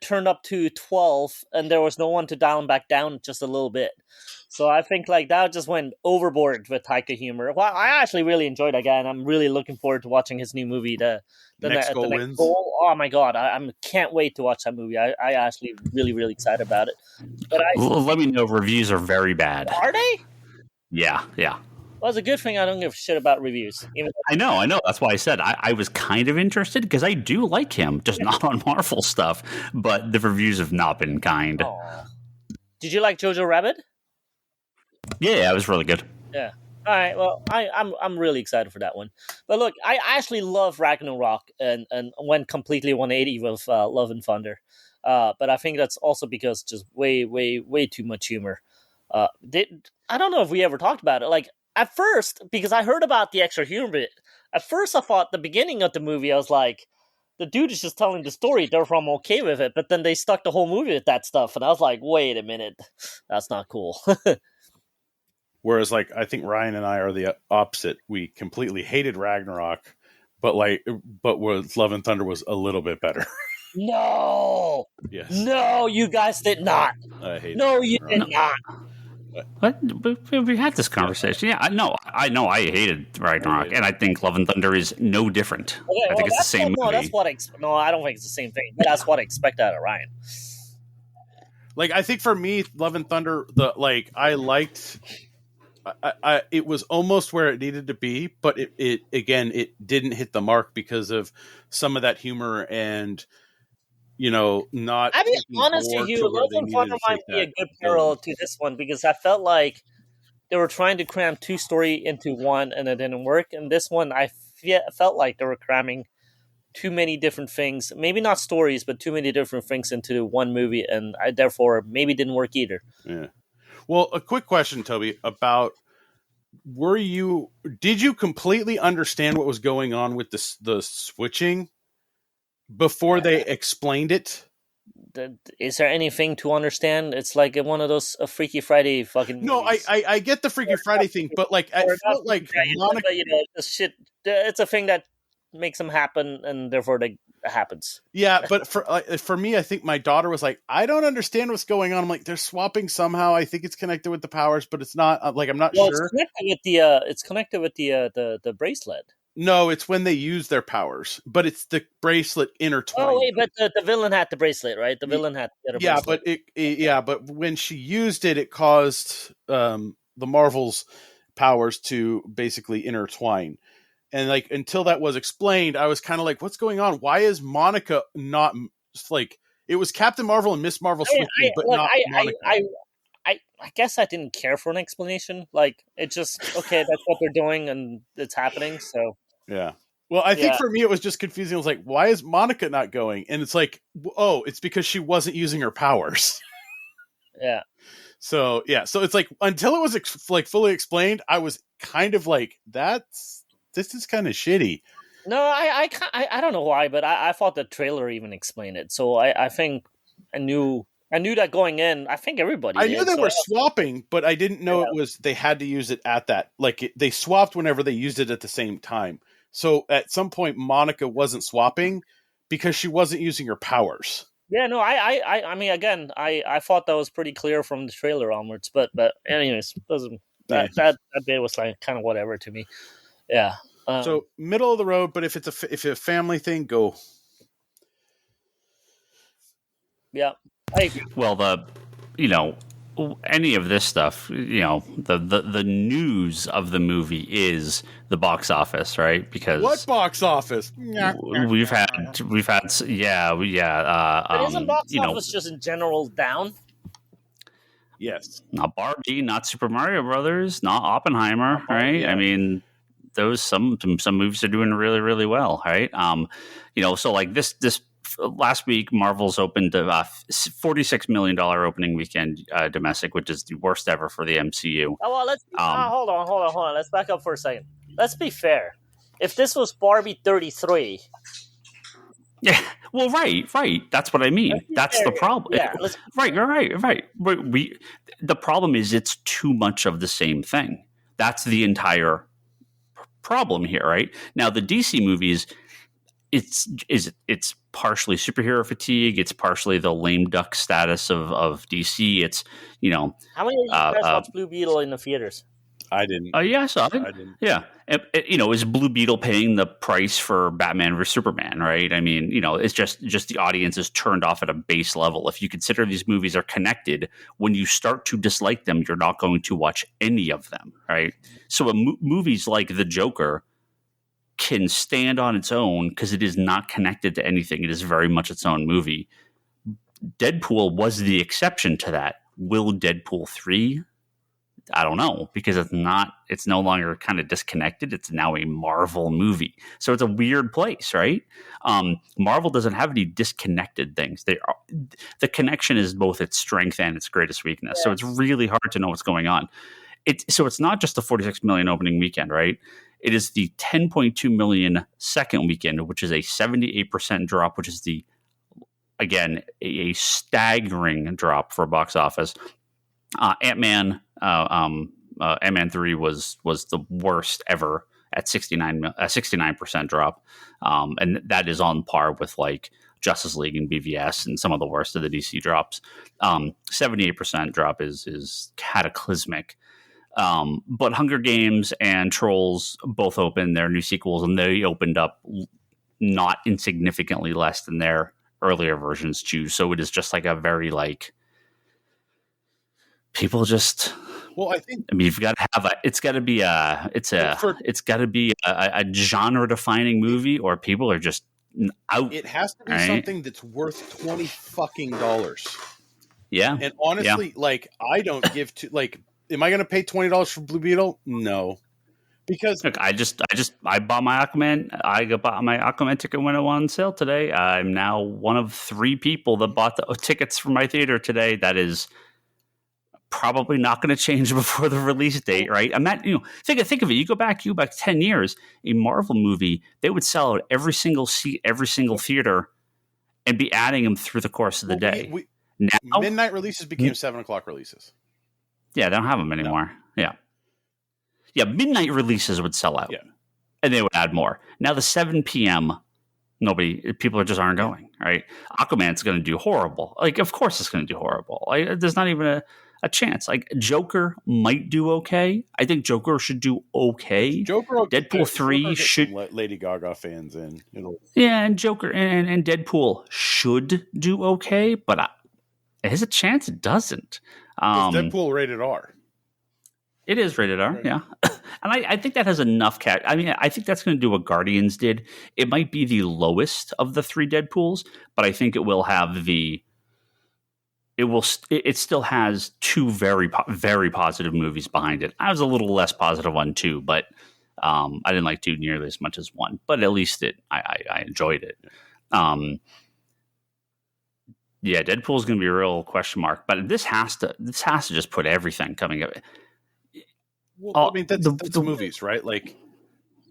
Speaker 4: turned up to 12, and there was no one to dial him back down just a little bit. So I think like that just went overboard with Taika humor. Well, I actually really enjoyed that guy, and I'm really looking forward to watching his new movie, the next goal wins. Oh my god, I can't wait to watch that movie. I actually really, really excited about it. But
Speaker 1: let me know if reviews are very bad.
Speaker 4: Are they?
Speaker 1: Yeah.
Speaker 4: Well, it's a good thing I don't give a shit about reviews.
Speaker 1: I know. That's why I said I was kind of interested, because I do like him, just not on Marvel stuff. But the reviews have not been kind.
Speaker 4: Aww. Did you like Jojo Rabbit?
Speaker 1: Yeah, it was really good.
Speaker 4: Yeah. All right. Well, I'm really excited for that one. But look, I actually love Ragnarok and went completely 180 with Love and Thunder. But I think that's also because just way too much humor. I don't know if we ever talked about it. Like, at first, because I heard about the extra humor bit, at first I thought the beginning of the movie, I was like, the dude is just telling the story, therefore I'm okay with it. But then they stuck the whole movie with that stuff, and I was like, wait a minute, that's not cool.
Speaker 2: Whereas, like, I think Ryan and I are the opposite. We completely hated Ragnarok, but with Love and Thunder was a little bit better.
Speaker 4: No!
Speaker 2: Yes.
Speaker 4: No, you guys did not.
Speaker 2: I hate
Speaker 4: No, you did not.
Speaker 1: What? We had this conversation. Yeah, I know. I hated Ragnarok, and I think Love and Thunder is no different.
Speaker 4: Okay,
Speaker 1: I think it's the same movie.
Speaker 4: That's what no, I don't think it's the same thing. But that's what I expect out of Ryan.
Speaker 2: Like, I think for me, Love and Thunder, I liked. It was almost where it needed to be, but it didn't hit the mark because of some of that humor and, not.
Speaker 4: I'll be honest with you, Love and Thunder might be a good parallel to this one, because I felt like they were trying to cram 2 stories into one and it didn't work. And this one, I felt like they were cramming too many different things, maybe not stories, but too many different things into one movie, and I therefore maybe didn't work either.
Speaker 2: Yeah. Well, a quick question, Toby, about did you completely understand what was going on with the switching before they explained it?
Speaker 4: Is there anything to understand? It's like one of those Freaky Friday fucking
Speaker 2: No,
Speaker 4: movies.
Speaker 2: I get the Freaky Friday thing, but like I felt like Monica,
Speaker 4: this shit. It's a thing that makes them happen, and therefore it happens.
Speaker 2: Yeah, but for me, I think my daughter was like, I don't understand what's going on. I'm like, they're swapping somehow. I think it's connected with the powers, but it's not. Like, I'm not sure.
Speaker 4: It's connected with the bracelet.
Speaker 2: No, it's when they use their powers, but it's the bracelet intertwined.
Speaker 4: Oh wait, but the villain had the bracelet, right? The villain had the bracelet.
Speaker 2: But when she used it, it caused the Marvel's powers to basically intertwine. And like until that was explained, I was kind of like, "What's going on? Why is Monica not like it was Captain Marvel and Miss Marvel switching, but not Monica?"
Speaker 4: I guess I didn't care for an explanation. Like it just okay, that's what they're doing and it's happening. So
Speaker 2: yeah. Well, I think for me it was just confusing. I was like, "Why is Monica not going?" And it's like, "Oh, it's because she wasn't using her powers."
Speaker 4: Yeah.
Speaker 2: So it's like until it was fully explained, I was kind of like, this is kind of shitty.
Speaker 4: No, I don't know why, but I thought the trailer even explained it. So I think I knew that going in. I think everybody.
Speaker 2: I knew they were swapping, but I didn't know it was they had to use it at that. Like they swapped whenever they used it at the same time. So at some point, Monica wasn't swapping because she wasn't using her powers.
Speaker 4: Yeah, no, I mean, again, I thought that was pretty clear from the trailer onwards. But anyways, that bit was like kind of whatever to me. Yeah.
Speaker 2: So middle of the road, but if it's a family thing, go.
Speaker 4: Yeah.
Speaker 1: Well, any of this stuff, the news of the movie is the box office, right? Because
Speaker 2: what box office?
Speaker 1: We've had. But
Speaker 4: isn't box office just in general down?
Speaker 2: Yes.
Speaker 1: Not Barbie, not Super Mario Brothers, not Oppenheimer, right? Yeah. I mean, those some movies are doing really, really well, right? So like this last week, Marvel's opened a $46 million opening weekend domestic, which is the worst ever for the MCU.
Speaker 4: Oh, well, let's hold on. Let's back up for a second. Let's be fair. If this was Barbie 33,
Speaker 1: yeah, well, right. That's what I mean. That's the problem.
Speaker 4: Yeah,
Speaker 1: right. The problem is it's too much of the same thing. That's the entire problem here, right? Now, the DC movies, it's partially superhero fatigue. It's partially the lame duck status of DC. It's
Speaker 4: how many of you guys watched Blue Beetle in the theaters?
Speaker 2: I didn't.
Speaker 1: Yeah, I saw it. I didn't. Yeah, is Blue Beetle paying the price for Batman vs Superman? Right. I mean, it's just the audience is turned off at a base level. If you consider these movies are connected, when you start to dislike them, you're not going to watch any of them. Right. So movies like The Joker can stand on its own because it is not connected to anything. It is very much its own movie. Deadpool was the exception to that. Will Deadpool 3? I don't know, because it's no longer kind of disconnected. It's now a Marvel movie. So it's a weird place, right? Marvel doesn't have any disconnected things. The connection is both its strength and its greatest weakness. Yes. So it's really hard to know what's going on. So it's not just the 46 million opening weekend, right? It is the 10.2 million second weekend, which is a 78% drop, which is again, a staggering drop for box office. Ant-Man 3 was the worst ever at 69% drop, and that is on par with like Justice League and BVS and some of the worst of the DC drops. 78% drop is cataclysmic. But Hunger Games and Trolls both opened their new sequels, and they opened up not insignificantly less than their earlier versions too. So it is just like a very like. People just.
Speaker 2: Well,
Speaker 1: you've got to have it's got to be a genre-defining movie, or people are just out.
Speaker 2: It has to be something that's worth $20
Speaker 1: Yeah,
Speaker 2: and honestly, like I don't give to like. Am I going to pay $20 for Blue Beetle? No, because
Speaker 1: look, I bought my Aquaman. I bought my Aquaman ticket when it went on sale today. I'm now one of 3 people that bought the tickets for my theater today. That is probably not going to change before the release date, right? I'm not, think of it. You go back 10 years, a Marvel movie, they would sell out every single seat, every single theater, and be adding them through the course of the day.
Speaker 2: Now, midnight releases became 7 o'clock releases.
Speaker 1: Yeah, they don't have them anymore. No. Yeah, midnight releases would sell out, and they would add more. Now the 7 p.m. people just aren't going, right? Aquaman's going to do horrible. Like, of course it's going to do horrible. Like, there's not even a chance. Like, Joker might do okay. I think Joker should do okay. Deadpool 3 should
Speaker 2: let Lady Gaga fans in.
Speaker 1: And Joker and Deadpool should do okay, but it has a chance it doesn't.
Speaker 2: Deadpool rated R.
Speaker 1: It is rated R, yeah. And I think that has enough I mean, I think that's going to do what Guardians did. It might be the lowest of the 3 Deadpools, but I think it will have it still has 2 very, very positive movies behind it. I was a little less positive on 2, but I didn't like 2 nearly as much as 1. But at least I enjoyed it. Yeah, Deadpool's going to be a real question mark, but this has to just put everything coming up.
Speaker 2: Well, I mean, that's movies, right? Like,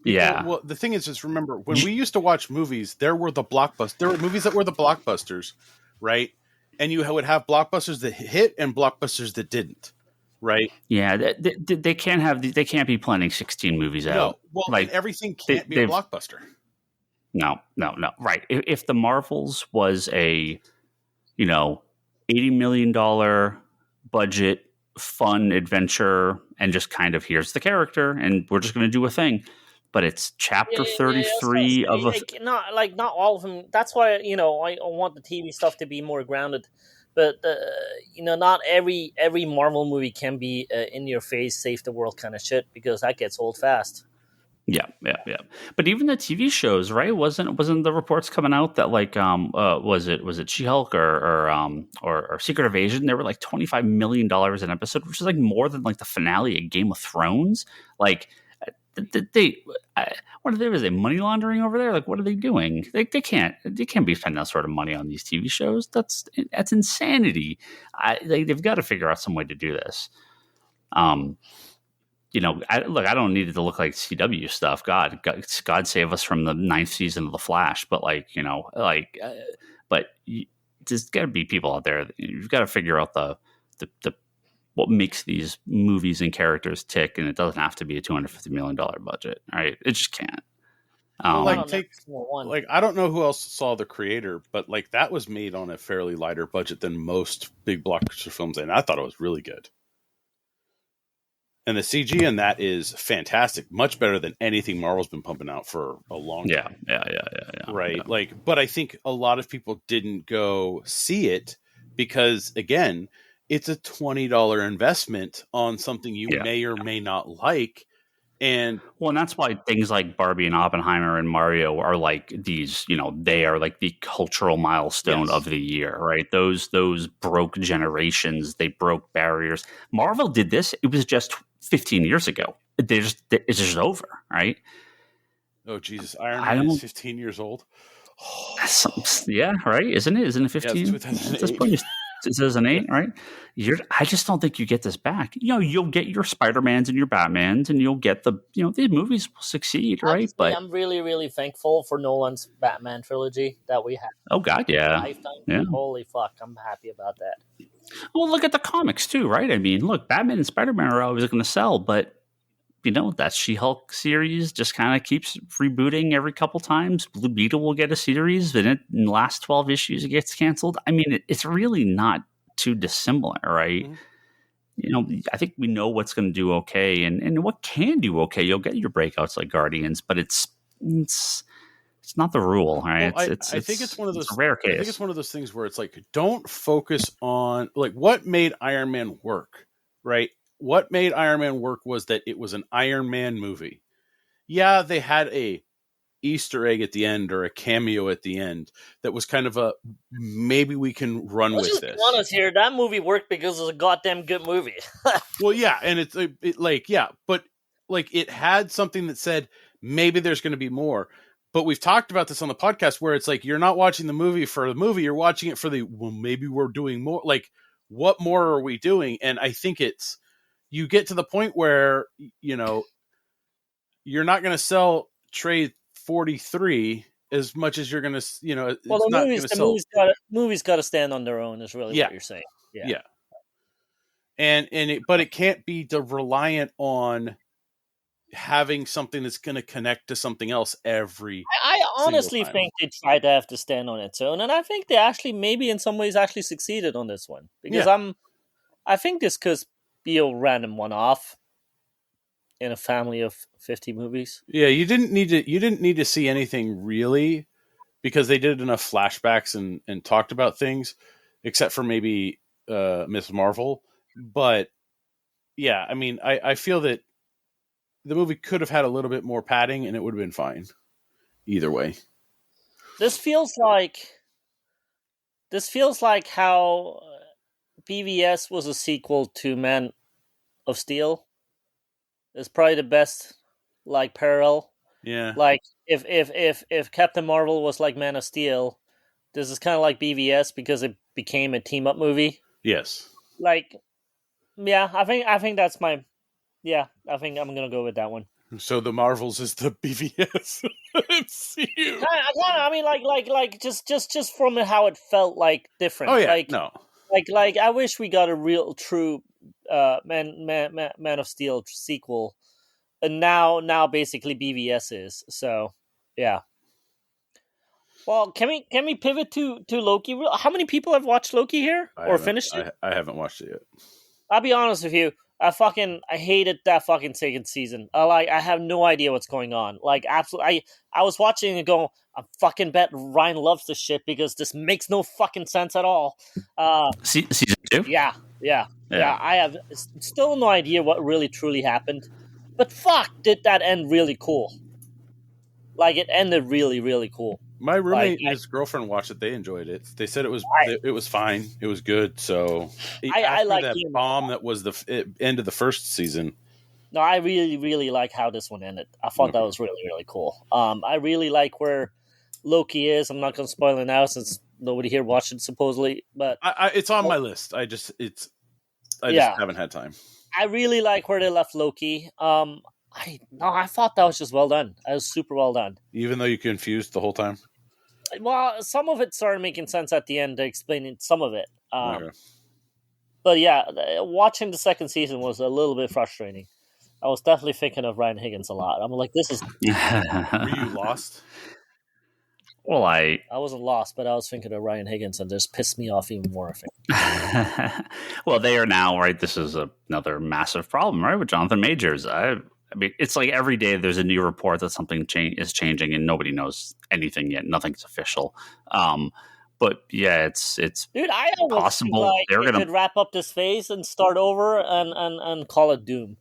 Speaker 1: yeah.
Speaker 2: Well, the thing is remember when we used to watch movies, there were blockbusters. There were movies that were the blockbusters, right? And you would have blockbusters that hit and blockbusters that didn't, right?
Speaker 1: Yeah, they can't be planning 16 movies out.
Speaker 2: No, well, like everything can't be a blockbuster.
Speaker 1: No, right? If the Marvels was a $80 million budget, fun adventure, and just kind of here's the character, and we're just going to do a thing. But it's chapter 33 of a
Speaker 4: not all of them. That's why I want the TV stuff to be more grounded. But not every Marvel movie can be in your face, save the world kind of shit, because that gets old fast.
Speaker 1: Yeah. But even the TV shows, right? Wasn't the reports coming out that was it She-Hulk or Secret Invasion? They were like $25 million an episode, which is like more than like the finale of Game of Thrones. Like what are they? Is they money laundering over there? Like, what are they doing? They can't be spending that sort of money on these TV shows. That's insanity. They've got to figure out some way to do this. I don't need it to look like CW stuff. God save us from the 9th season of The Flash. But there's got to be people out there. You've got to figure out the what makes these movies and characters tick, and it doesn't have to be a $250 million budget. Right? It just can't.
Speaker 2: I don't know who else saw The Creator, but that was made on a fairly lighter budget than most big blockbuster films, and I thought it was really good. And the CG in that is fantastic, much better than anything Marvel's been pumping out for a long time.
Speaker 1: Yeah.
Speaker 2: Right. Yeah. But I think a lot of people didn't go see it because, again, it's a $20 investment on something you may or may not like. And
Speaker 1: that's why things like Barbie and Oppenheimer and Mario are like these, they are like the cultural milestone of the year, right? Those broke generations, they broke barriers. Marvel did this. It was just 15 years ago. It's just over, right?
Speaker 2: Oh, Jesus. Iron Man is 15 years old.
Speaker 1: Yeah, right? Isn't it? Isn't it 15? At this point, 2008, right? I just don't think you get this back. You'll get your Spider-Mans and your Batmans, and you'll get these movies will succeed, right? But
Speaker 4: I'm really, really thankful for Nolan's Batman trilogy that we have.
Speaker 1: Oh God, yeah.
Speaker 4: Yeah. Holy fuck, I'm happy about that.
Speaker 1: Well, look at the comics too, right? I mean, look, Batman and Spider-Man are always going to sell, but that She-Hulk series just kind of keeps rebooting every couple times. Blue Beetle will get a series, and in the last 12 issues it gets canceled. I mean, it's really not too dissimilar, right? Mm-hmm. I think we know what's going to do okay, and what can do okay. You'll get your breakouts like Guardians, but it's not the rule, right?
Speaker 2: Well, I think it's one of those
Speaker 1: rare case.
Speaker 2: I think it's one of those things where it's like, don't focus on what made Iron Man work, right? What made Iron Man work was that it was an Iron Man movie. Yeah, they had a Easter egg at the end or a cameo at the end that was kind of maybe we can run with this.
Speaker 4: Let's be honest here, that movie worked because it was a goddamn good movie.
Speaker 2: Well, yeah, and but it had something that said maybe there's going to be more. But we've talked about this on the podcast where it's like you're not watching the movie for the movie, you're watching it for maybe we're doing more. what more are we doing? And I think you get to the point where, you know, you're not going to sell Trade 43 as much as you're going to, you know,
Speaker 4: well, the movies got to stand on their own is really what you're saying.
Speaker 2: Yeah. But it can't be reliant on having something that's going to connect to something else every.
Speaker 4: I honestly think they tried to have to stand on its own, and I think they actually maybe in some ways actually succeeded on this one because I think this could be a random one-off in a family of 50 movies.
Speaker 2: Yeah, you didn't need to see anything really because they did enough flashbacks and talked about things, except for maybe Miss Marvel. But yeah, I mean, I feel that the movie could have had a little bit more padding and it would have been fine either way.
Speaker 4: This feels like how BVS was a sequel to Man of Steel. It's probably the best like parallel.
Speaker 2: Yeah.
Speaker 4: Like if Captain Marvel was like Man of Steel, this is kind of like BVS because it became a team up movie.
Speaker 2: Yes.
Speaker 4: Like, yeah, I think that's my. Yeah, I think I'm gonna go with that one.
Speaker 2: So the Marvels is the BVS MCU.
Speaker 4: I mean, like, just from how it felt like different.
Speaker 2: Oh yeah,
Speaker 4: like,
Speaker 2: no.
Speaker 4: Like, I wish we got a real, true, Man of Steel sequel, and now basically BVS is. So, yeah. Well, can we pivot to Loki? How many people have watched Loki here or finished it?
Speaker 2: I haven't watched it yet.
Speaker 4: I'll be honest with you. I hated that fucking second season. I have no idea what's going on. Like, absolutely, I was watching and going, I fucking bet Ryan loves this shit because this makes no fucking sense at all.
Speaker 1: Season 2?
Speaker 4: Yeah. I have still no idea what really truly happened, but fuck, did that end really cool? Like, it ended really, really cool.
Speaker 2: My roommate and his girlfriend watched it. They enjoyed it. They said it was fine. It was good. So
Speaker 4: I like
Speaker 2: that bomb that was the end of the first season.
Speaker 4: No, I really, really like how this one ended. I thought that was really, really cool. I really like where Loki is. I'm not going to spoil it now since nobody here watched it supposedly, but
Speaker 2: it's on my list. I just haven't had time.
Speaker 4: I really like where they left Loki. I thought that was just well done. It was super well done.
Speaker 2: Even though you confused the whole time?
Speaker 4: Well, some of it started making sense at the end, explaining some of it.
Speaker 2: Okay.
Speaker 4: But yeah, watching the second season was a little bit frustrating. I was definitely thinking of Ryan Higgins a lot. I'm like, this is...
Speaker 2: Were you lost?
Speaker 1: Well, I
Speaker 4: wasn't lost, but I was thinking of Ryan Higgins, and this pissed me off even more, I think.
Speaker 1: Well, they are now, right? This is another massive problem, right, with Jonathan Majors. I mean, it's like every day there's a new report that something is changing and nobody knows anything yet. Nothing's official. But yeah, it's
Speaker 4: dude, I almost
Speaker 1: possible
Speaker 4: like
Speaker 1: they're going
Speaker 4: to wrap up this phase and start over and call it Doom.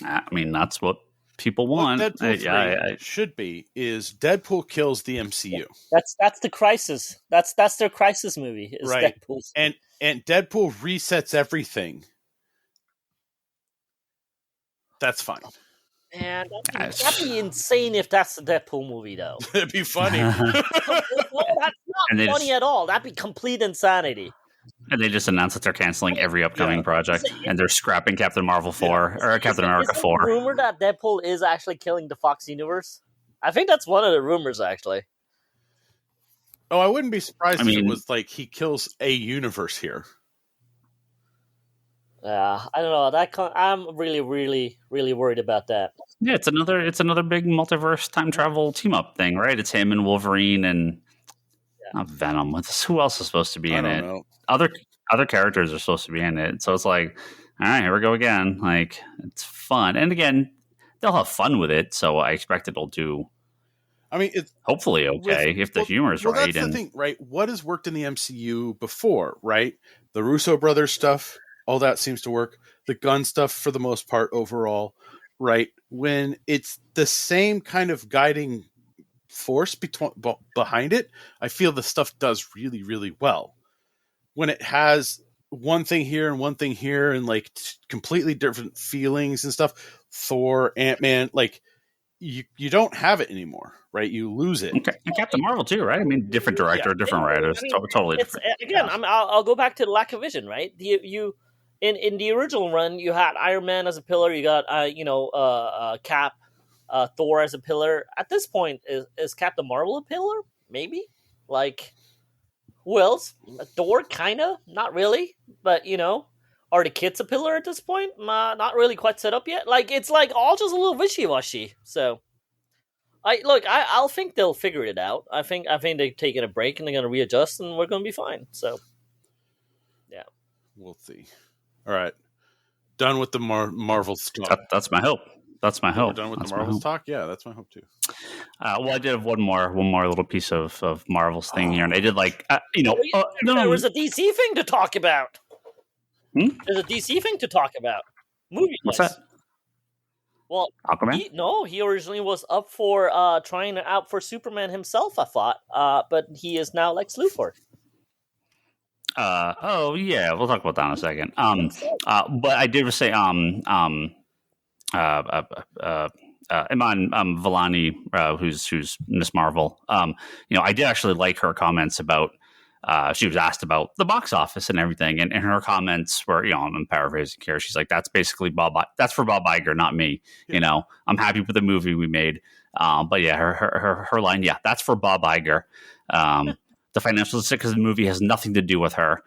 Speaker 1: I mean, that's what people want.
Speaker 2: What Deadpool 3 should be is Deadpool kills the MCU.
Speaker 4: That's the crisis. That's their crisis movie. Is
Speaker 2: right.
Speaker 4: Deadpool's.
Speaker 2: And Deadpool resets everything. That's fine.
Speaker 4: Man, that'd be insane if that's the Deadpool movie, though.
Speaker 2: It'd be funny.
Speaker 4: That's not funny at all. That'd be complete insanity.
Speaker 1: And they just announced that they're canceling every upcoming project, and they're scrapping Captain Marvel 4 or Captain America 4.
Speaker 4: The rumor that Deadpool is actually killing the Fox universe? I think that's one of the rumors, actually.
Speaker 2: Oh, I wouldn't be surprised if it was like he kills a universe here.
Speaker 4: Yeah, I don't know. I'm really, really, really worried about that.
Speaker 1: Yeah, it's another big multiverse time travel team up thing, right? It's him and Wolverine and not Venom. Who else is supposed to be in it?
Speaker 2: Know.
Speaker 1: Other characters are supposed to be in it. So it's like, all right, here we go again. Like, it's fun, and again, they'll have fun with it. So I expect it'll do.
Speaker 2: I mean, it's
Speaker 1: hopefully okay if the humor's right.
Speaker 2: That's the thing, right? What has worked in the MCU before, right? The Russo brothers stuff. All that seems to work. The gun stuff, for the most part, overall, right? When it's the same kind of guiding force behind it, I feel the stuff does really, really well. When it has one thing here and one thing here and like completely different feelings and stuff, Thor, Ant-Man, like you don't have it anymore, right? You lose it.
Speaker 1: Okay. And Captain Marvel too, right? I mean, different director, different writers, totally different.
Speaker 4: Again, I'll go back to the lack of vision, right? You in the original run, you had Iron Man as a pillar. You got Cap, Thor as a pillar. At this point, is Captain Marvel a pillar? Maybe. Like, who else? Thor, kind of, not really, but are the kids a pillar at this point? Not really quite set up yet. Like, it's like all just a little wishy-washy. So, I'll think they'll figure it out. I think they're taking a break and they're going to readjust and we're going to be fine. So, yeah.
Speaker 2: We'll see. All right. Done with the Marvel talk.
Speaker 1: That's my hope. That's my hope.
Speaker 2: We're done with the Marvels talk? Yeah, that's my hope too.
Speaker 1: Well, I did have one more little piece of Marvel's thing here. And I did
Speaker 4: there was a DC thing to talk about. There's a DC thing to talk about. Movie.
Speaker 1: What's that?
Speaker 4: Well,
Speaker 1: Aquaman?
Speaker 4: He originally was up for trying out for Superman himself, I thought. But he is now Lex Luthor.
Speaker 1: Yeah, we'll talk about that in a second. But I did say Iman Vellani, who's Miss Marvel. I did actually like her comments about. She was asked about the box office and everything, and her comments were, I'm paraphrasing here. She's like, "That's basically that's for Bob Iger, not me." Yeah. I'm happy with the movie we made, but yeah, her line, yeah, that's for Bob Iger. The financial because the movie has nothing to do with her,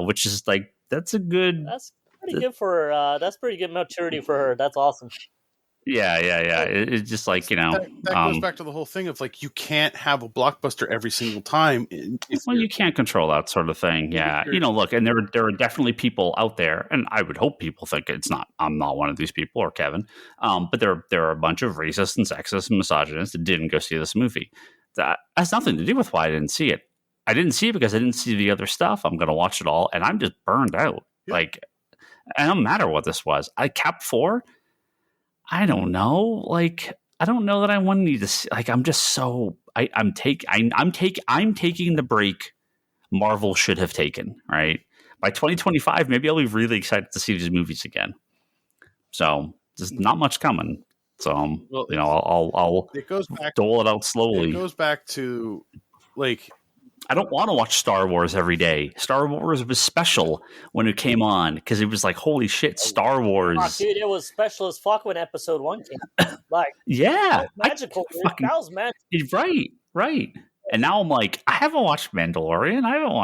Speaker 1: which is like that's
Speaker 4: pretty good for her. That's pretty good maturity for her. That's awesome.
Speaker 1: Yeah. It's just like
Speaker 2: that goes back to the whole thing of like you can't have a blockbuster every single time.
Speaker 1: Well, you can't control that sort of thing. Yeah, look, and there are definitely people out there, and I would hope people think it's not. I'm not one of these people or Kevin, but there are a bunch of racist and sexist and misogynists that didn't go see this movie. That has nothing to do with why I didn't see it. I didn't see it because I didn't see the other stuff. I'm going to watch it all, and I'm just burned out. Yeah. Like, it don't matter what this was. Cap 4. I don't know. Like, I don't know that I want to need to see. Like, I'm just so I'm taking the break Marvel should have taken. Right by 2025, maybe I'll be really excited to see these movies again. So there's not much coming. So I'll dole it out slowly.
Speaker 2: It goes back to like.
Speaker 1: I don't want to watch Star Wars every day. Star Wars was special when it came on because it was like, holy shit, Star Wars.
Speaker 4: Oh, dude, it was special as fuck when Episode 1 came. Like,
Speaker 1: yeah,
Speaker 4: magical. That was magical.
Speaker 1: Right. And now I'm like, I haven't watched Mandalorian. I haven't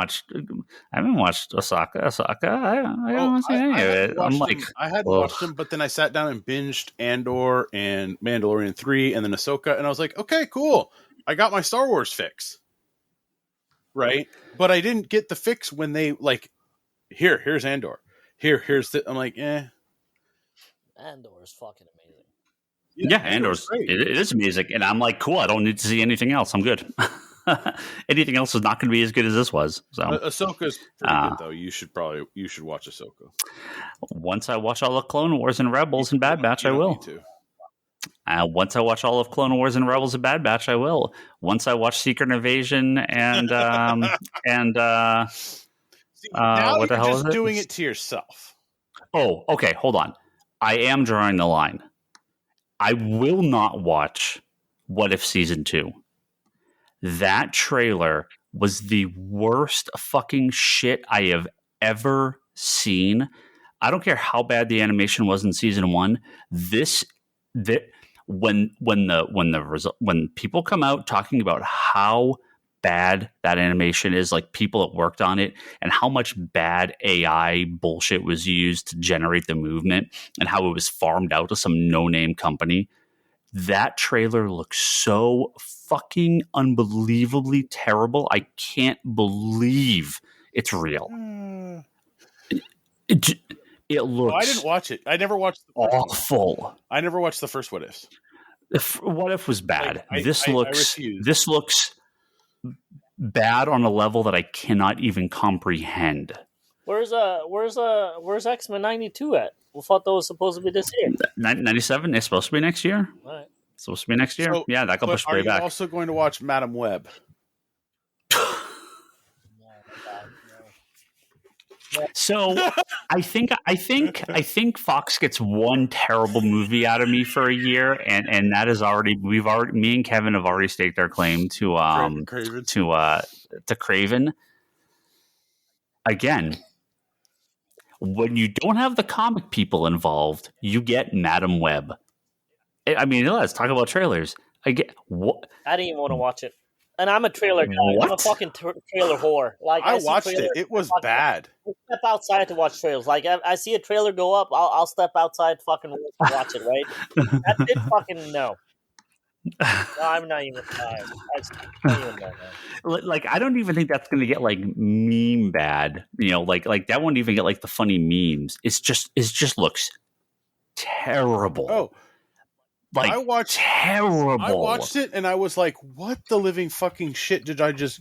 Speaker 1: watched Ahsoka. I haven't seen any of it. I'm like,
Speaker 2: I hadn't watched them, but then I sat down and binged Andor and Mandalorian 3 and then Ahsoka, and I was like, okay, cool. I got my Star Wars fix. Right, but I didn't get the fix when they like. Here's Andor. Here's the. I'm like,
Speaker 4: Andor is fucking amazing.
Speaker 1: Yeah, Andor's great. It is amazing, and I'm like, cool. I don't need to see anything else. I'm good. Anything else is not going to be as good as this was. So
Speaker 2: Ahsoka's pretty good though. You should watch Ahsoka.
Speaker 1: Once I watch all of Clone Wars and Rebels and Bad Batch, I will. Once I watch all of Clone Wars and Rebels and Bad Batch, I will. Once I watch Secret Invasion and
Speaker 2: now
Speaker 1: what the hell is it?
Speaker 2: Doing it to yourself.
Speaker 1: Oh, okay. Hold on. I am drawing the line. I will not watch What If Season 2. That trailer was the worst fucking shit I have ever seen. I don't care how bad the animation was in Season 1. When people come out talking about how bad that animation is, like people that worked on it and how much bad AI bullshit was used to generate the movement and how it was farmed out to some no-name company, that trailer looks so fucking unbelievably terrible. I can't believe it's real. It looks.
Speaker 2: I didn't watch it. I never watched.
Speaker 1: Awful.
Speaker 2: I never watched the first What Ifs.
Speaker 1: What If was bad. This looks bad on a level that I cannot even comprehend.
Speaker 4: Where's X-Men 92 at? We thought that was supposed to be this year.
Speaker 1: 97 is supposed to be next year.
Speaker 4: All right.
Speaker 1: Supposed to be next year. So, yeah, that got pushed way back.
Speaker 2: Are you also going to watch Madam Web?
Speaker 1: So I think Fox gets one terrible movie out of me for a year, and that is me and Kevin have already staked our claim to
Speaker 2: Craven.
Speaker 1: to Craven. Again, when you don't have the comic people involved, you get Madam Web. I mean, let's talk about trailers.
Speaker 4: I didn't even want to watch it. And I'm a trailer guy.
Speaker 1: What?
Speaker 4: I'm a fucking trailer whore. Like
Speaker 2: I watched it. It was bad.
Speaker 4: I step outside to watch trailers. Like I see a trailer go up, I'll step outside fucking to watch it, right? That did fucking no. I'm not even I don't even know, man.
Speaker 1: Like, I don't even think that's going to get like meme bad. You know, like that won't even get like the funny memes. It just looks terrible.
Speaker 2: Oh.
Speaker 1: Like, terrible.
Speaker 2: I watched it and I was like, what the living fucking shit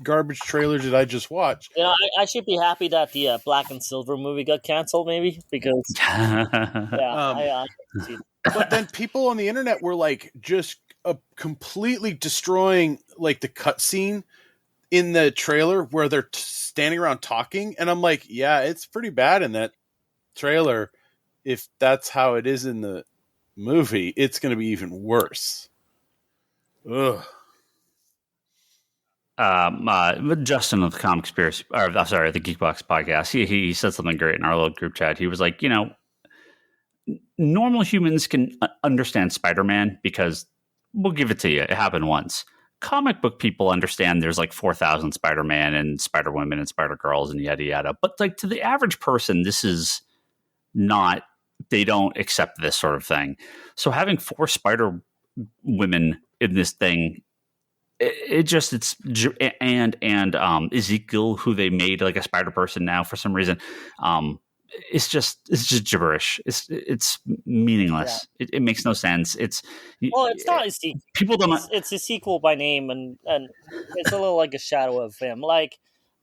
Speaker 2: garbage trailer did I just watch?
Speaker 4: You know, I should be happy that the Black and Silver movie got canceled, maybe, because
Speaker 2: but then people on the internet were like just completely destroying like the cutscene in the trailer where they're standing around talking, and I'm like, yeah, it's pretty bad in that trailer. If that's how it is in the movie, it's going to be even worse. Ugh.
Speaker 1: Justin of the Comic Conspiracy, the Geekbox podcast, he said something great in our little group chat. He was like, you know, normal humans can understand Spider-Man because we'll give it to you. It happened once. Comic book people understand there's like 4,000 Spider-Man and Spider-Women and Spider-Girls and yada yada. But like to the average person, this is not. They don't accept this sort of thing. So having 4 Spider Women in this thing, and Ezekiel, who they made like a Spider Person now for some reason, it's just gibberish. It's meaningless. Yeah. It makes no sense. It's
Speaker 4: not Ezekiel.
Speaker 1: People don't.
Speaker 4: It's Ezekiel by name, and it's a little like a shadow of him, like.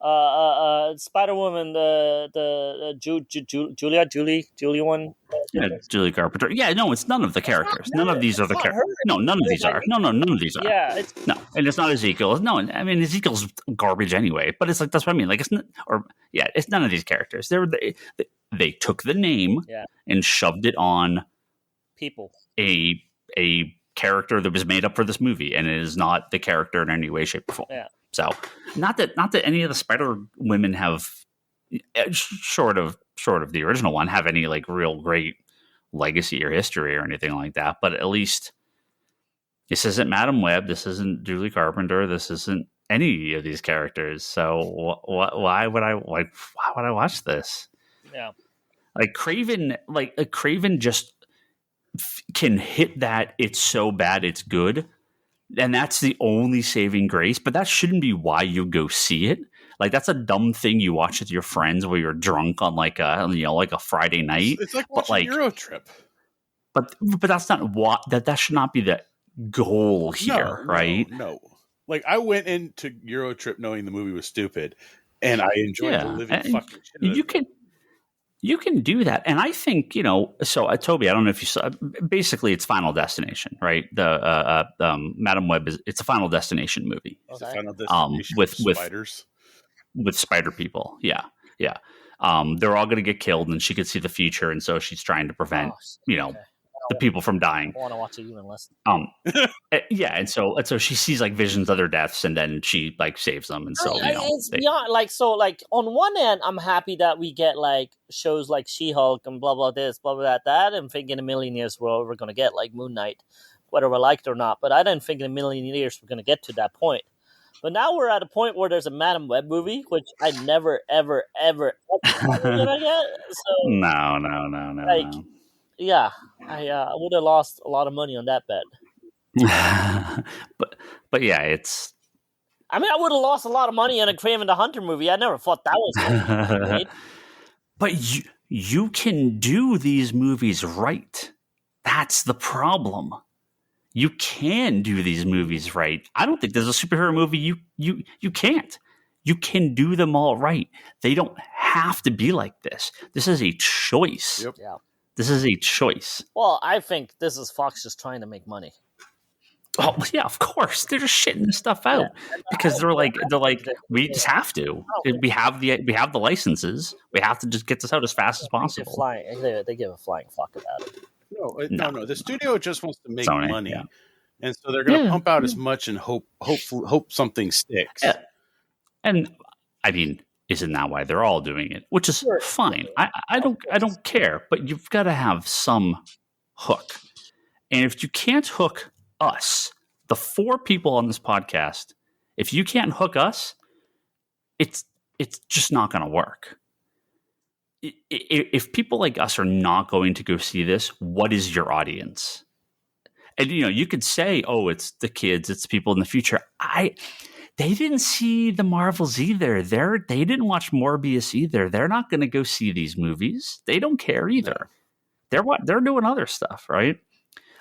Speaker 4: Spider-Woman, the Julie one.
Speaker 1: Yeah, Julie Carpenter. Yeah, no, it's none of the characters. None of these are the characters. No, none of these are. No, none of these are.
Speaker 4: Yeah,
Speaker 1: no, and it's not Ezekiel. No, I mean Ezekiel's garbage anyway. But it's like that's what I mean. Like it's none of these characters. They took the name and shoved it on
Speaker 4: people.
Speaker 1: A character that was made up for this movie, and it is not the character in any way, shape, or form.
Speaker 4: Yeah.
Speaker 1: So, not that any of the Spider Women have, short of the original one, have any like real great legacy or history or anything like that. But at least this isn't Madam Web, this isn't Julie Carpenter, this isn't any of these characters. So why would I watch this?
Speaker 4: Yeah,
Speaker 1: like Craven just can hit that. It's so bad, it's good. And that's the only saving grace, but that shouldn't be why you go see it. Like that's a dumb thing you watch with your friends where you're drunk on like a Friday night.
Speaker 2: It's like watching Eurotrip.
Speaker 1: But that's not what that should not be the goal here, right?
Speaker 2: No. Like I went into Eurotrip knowing the movie was stupid, and I enjoyed the living fucking shit.
Speaker 1: You can do that. And I think, so Toby, I don't know if you saw, basically it's Final Destination, right? The Madam Web it's a Final Destination movie.
Speaker 2: It's a Final Destination
Speaker 1: with
Speaker 2: spiders.
Speaker 1: With spider people. Yeah. Yeah. They're all going to get killed and she could see the future. And so she's trying to prevent, the people from dying.
Speaker 4: I want to watch it even less.
Speaker 1: Yeah, and so she sees like visions of their deaths, and then she like saves them, and so
Speaker 4: it's beyond like on one end, I'm happy that we get like shows like She-Hulk and blah blah this, blah blah that, and think in a million years we're gonna get like Moon Knight, whether we like it or not. But I didn't think in a million years we're gonna get to that point. But now we're at a point where there's a Madam Web movie, which I never ever gonna get. So
Speaker 1: no.
Speaker 4: Like, yeah, I would have lost a lot of money on that bet.
Speaker 1: but yeah, it's.
Speaker 4: I mean, I would have lost a lot of money on a Craven the Hunter movie. I never thought that was great.
Speaker 1: But you can do these movies right. That's the problem. You can do these movies right. I don't think there's a superhero movie you can't. You can do them all right. They don't have to be like this. This is a choice.
Speaker 2: Yep.
Speaker 4: Yeah.
Speaker 1: This is a choice.
Speaker 4: Well, I think this is Fox just trying to make money.
Speaker 1: Oh yeah, of course. They're just shitting this stuff out because they're like we just have to. We have the licenses. We have to just get this out as fast as possible.
Speaker 4: They give a flying fuck about it.
Speaker 2: No. The studio just wants to make
Speaker 1: Sony,
Speaker 2: money, and so they're going to pump out as much and hope something sticks.
Speaker 1: Yeah. And I mean, isn't that why they're all doing it? Which is fine. I don't care, but you've got to have some hook. And if you can't hook us, the 4 people on this podcast, if you can't hook us, it's just not going to work. If people like us are not going to go see this, what is your audience? And you could say, "Oh, it's the kids, it's people in the future." They didn't see the Marvels either. They didn't watch Morbius either. They're not going to go see these movies. They don't care either. They're doing other stuff, right?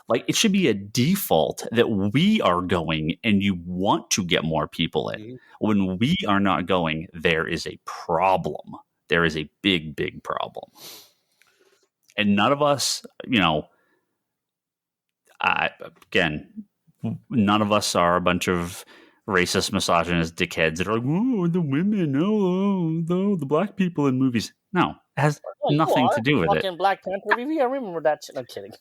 Speaker 1: Like, it should be a default that we are going and you want to get more people in. Mm-hmm. When we are not going, there is a problem. There is a big, big problem. And none of us, again, none of us are a bunch of racist, misogynist dickheads that are like, "Oh, the women, the black people in movies." No, it has nothing to do with it.
Speaker 4: Fucking Black Panther movie, I remember that shit. I'm kidding.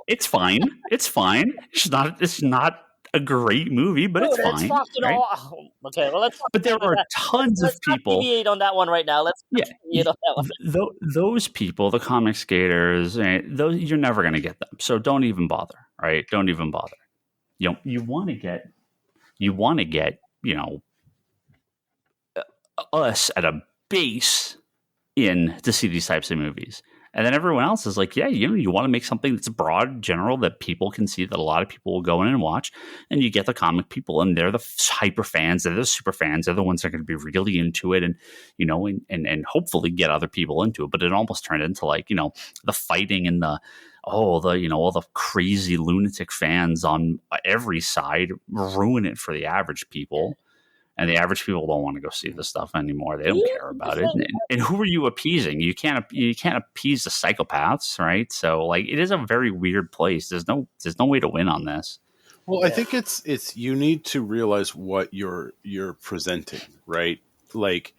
Speaker 1: It's fine. It's not a great movie, but it's fine. Right?
Speaker 4: Okay, well,
Speaker 1: but there are tons of people.
Speaker 4: Let's deviate on that one right now. Let's deviate on that one.
Speaker 1: Those people, the comic skaters, those, you're never going to get them. So don't even bother. Right? Don't even bother. You want to get us at a base in to see these types of movies. And then everyone else is like, you want to make something that's broad, general, that people can see, that a lot of people will go in and watch. And you get the comic people, and they're the hyper fans, they're the super fans, they're the ones that are going to be really into it, and and hopefully get other people into it. But it almost turned into like, the fighting and all the crazy lunatic fans on every side ruin it for the average people. And the average people don't want to go see this stuff anymore. They don't care about it. And who are you appeasing? You can't appease the psychopaths, right? So, like, it is a very weird place. There's no way to win on this.
Speaker 2: Well, I think it's you need to realize what you're presenting, right? Like,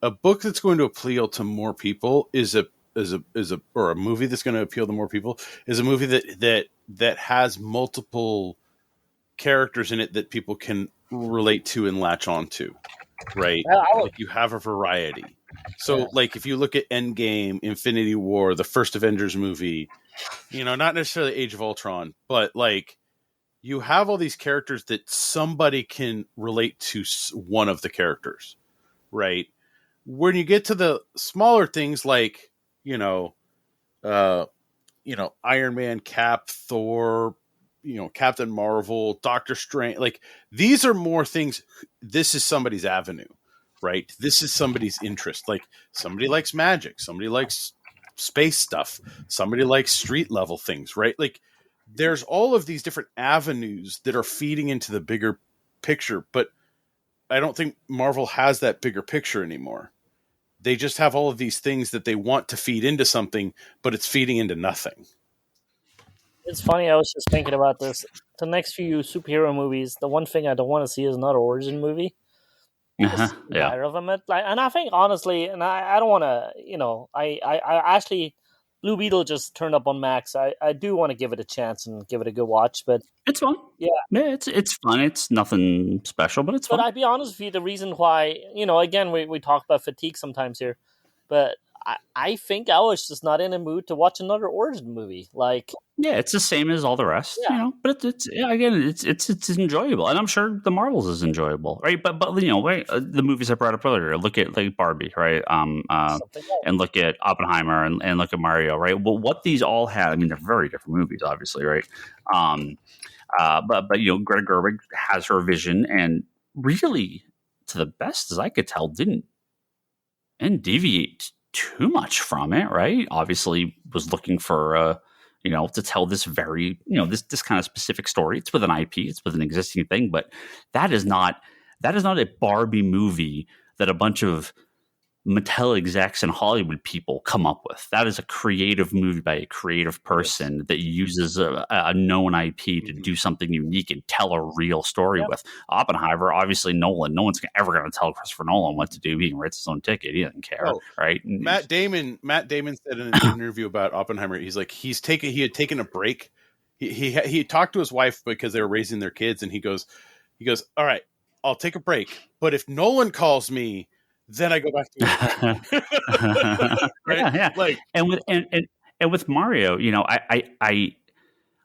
Speaker 2: a book that's going to appeal to more people or a movie that's going to appeal to more people is a movie that has multiple characters in it that people can relate to and latch on to, right? Like, you have a variety. So like, if you look at Endgame, Infinity War, the first Avengers movie, not necessarily Age of Ultron, but like, you have all these characters that somebody can relate to one of the characters, right? When you get to the smaller things like, Iron Man, Cap, Thor, Captain Marvel, Doctor Strange, like, these are more things. This is somebody's avenue, right? This is somebody's interest. Like, somebody likes magic, somebody likes space stuff, somebody likes street level things, right? Like, there's all of these different avenues that are feeding into the bigger picture, but I don't think Marvel has that bigger picture anymore. They just have all of these things that they want to feed into something, but it's feeding into nothing.
Speaker 4: It's funny, I was just thinking about this. The next few superhero movies, the one thing I don't want to see is another origin movie. Either of them. And I think, honestly, and I don't want to, I actually, Blue Beetle just turned up on Max. I do want to give it a chance and give it a good watch, but
Speaker 1: it's fun. Yeah, it's fun. It's nothing special, but it's fun.
Speaker 4: But I'd be honest with you, the reason why, again, we talk about fatigue sometimes here, but I think I was just not in a mood to watch another origin movie. Like,
Speaker 1: yeah, it's the same as all the rest, but it's enjoyable, and I'm sure the Marvels is enjoyable, right? But the movies I brought up earlier, look at like Barbie, right? And look at Oppenheimer and look at Mario, right? Well, what these all had, I mean, they're very different movies, obviously, right? But Greta Gerwig has her vision, and really, to the best as I could tell, didn't deviate too much from it, right? Obviously was looking for to tell this very this kind of specific story. It's with an IP, it's with an existing thing, but that is not a Barbie movie that a bunch of Mattel execs and Hollywood people come up with. That is a creative movie by a creative person that uses a known IP to do something unique and tell a real story with. Oppenheimer, obviously Nolan. No one's ever going to tell Christopher Nolan what to do. He writes his own ticket. He doesn't care, right?
Speaker 2: Matt Damon said in an interview about Oppenheimer, he's like, he had taken a break. He talked to his wife because they were raising their kids, and he goes, all right, I'll take a break, but if Nolan calls me, then I go back to it. Right?
Speaker 1: Yeah.
Speaker 2: Like,
Speaker 1: and with Mario, I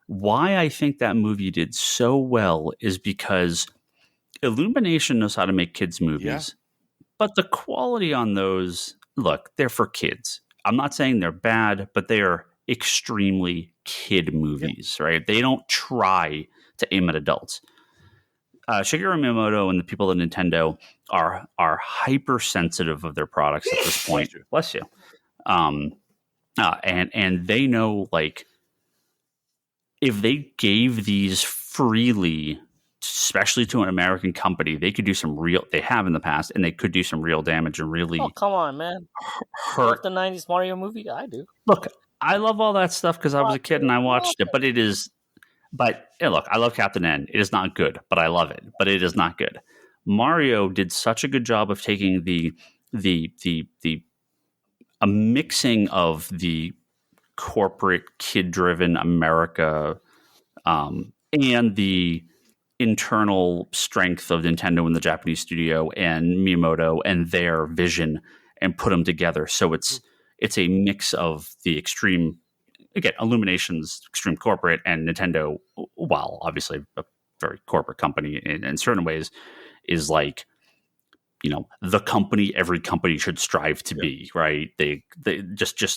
Speaker 1: why I think that movie did so well is because Illumination knows how to make kids movies, but the quality on those, look, they're for kids. I'm not saying they're bad, but they are extremely kid movies, right? They don't try to aim at adults. Shigeru Miyamoto and the people at Nintendo are hypersensitive of their products at this point. Bless you. And they know, like, if they gave these freely, especially to an American company, they could do they have in the past, and they could do some real damage and really.
Speaker 4: Oh, come on, man.
Speaker 1: Hurt
Speaker 4: the 90s Mario movie? I do.
Speaker 1: Look, I love all that stuff because I was a kid and I watched it, but it is. But look, I love Captain N. It is not good, but I love it. But it is not good. Mario did such a good job of taking a mixing of the corporate kid-driven America and the internal strength of Nintendo and the Japanese studio and Miyamoto and their vision, and put them together. So it's a mix of the extreme. Again, Illumination's extreme corporate, and Nintendo, while obviously a very corporate company in certain ways, is like, the company every company should strive to be, right? They just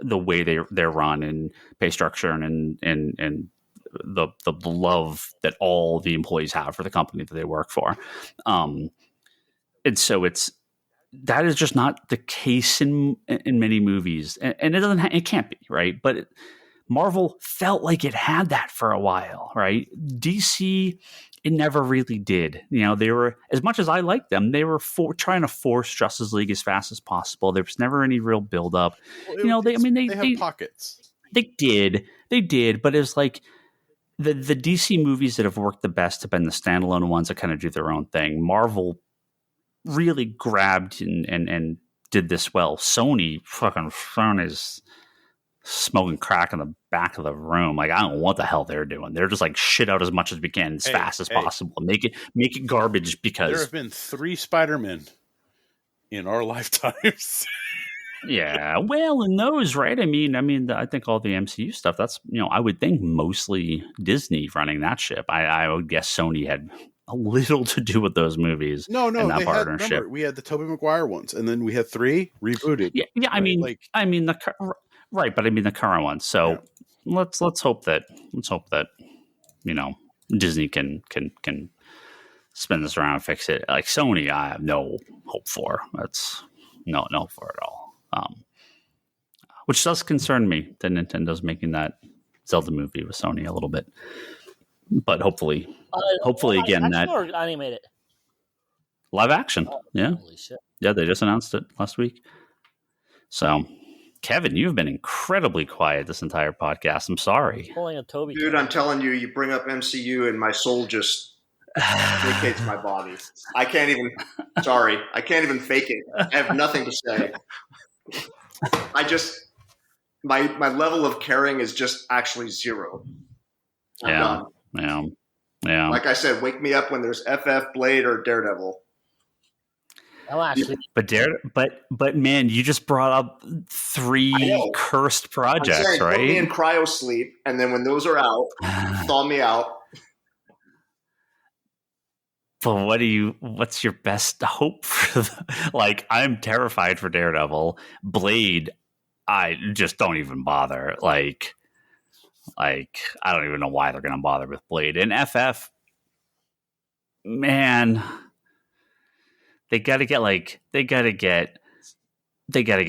Speaker 1: the way they're run and pay structure and the love that all the employees have for the company that they work for. And so that is just not the case in many movies, and it can't be, right? But Marvel felt like it had that for a while, right? DC, it never really did. They were, as much as I liked them, they were trying to force Justice League as fast as possible. There was never any real build-up. They
Speaker 2: have pockets.
Speaker 1: They did, but it was like the DC movies that have worked the best have been the standalone ones that kind of do their own thing. Marvel really grabbed and did this well. Sony is smoking crack in the back of the room. Like, I don't know what the hell they're doing. They're just like, shit out as much as we can as fast as possible. Make it garbage, because
Speaker 2: there have been 3 Spider-Men in our lifetimes.
Speaker 1: Yeah, well, in those, right? I mean, I think all the MCU stuff, that's, I would think mostly Disney running that ship. I would guess Sony had a little to do with those movies.
Speaker 2: No,
Speaker 1: and that partnership.
Speaker 2: Remember, we had the Tobey Maguire ones, and then we had 3 rebooted.
Speaker 1: Yeah. Right, but the current ones. So let's hope that Disney can spin this around and fix it. Like Sony, I have no hope for. That's no for it all. Which does concern me that Nintendo's making that Zelda movie with Sony a little bit. But hopefully again, that
Speaker 4: or animated
Speaker 1: live action. Yeah.
Speaker 4: Holy shit.
Speaker 1: Yeah, they just announced it last week. So, Kevin, you've been incredibly quiet this entire podcast. I'm sorry.
Speaker 4: Pulling a Toby.
Speaker 3: Dude, I'm telling you, you bring up MCU and my soul just vacates my body. I can't even fake it. I have nothing to say. My level of caring is just actually zero. I'm done.
Speaker 1: Yeah.
Speaker 3: Like I said, wake me up when there's FF, Blade, or Daredevil.
Speaker 4: Oh, actually,
Speaker 1: but man, you just brought up 3 cursed projects,
Speaker 3: saying,
Speaker 1: right?
Speaker 3: Put me in cryo sleep, and then when those are out, thaw me out.
Speaker 1: But what's your best hope for I'm terrified for Daredevil. Blade, I just don't even bother. Like I don't even know why they're going to bother with Blade. And FF, man, they got to get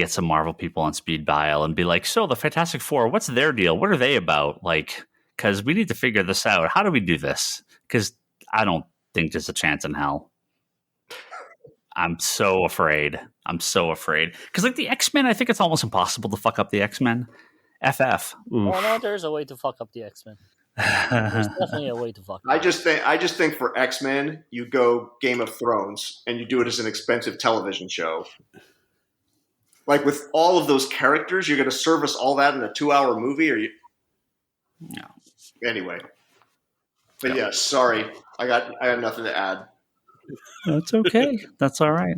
Speaker 1: some Marvel people on speed dial and be like, so the Fantastic Four, what's their deal? What are they about? Because we need to figure this out. How do we do this? Because I don't think there's a chance in hell. I'm so afraid. Because like the X-Men, I think it's almost impossible to fuck up the X-Men. FF. Oof.
Speaker 4: Oh no, there's a way to fuck up the X-Men. There's definitely a way to fuck.
Speaker 3: I just think for X-Men, you go Game of Thrones and you do it as an expensive television show. Like with all of those characters, you're going to service all that in a 2-hour movie, or you?
Speaker 1: No.
Speaker 3: Anyway, but yeah, sorry, I got nothing to add.
Speaker 1: That's okay. That's all right.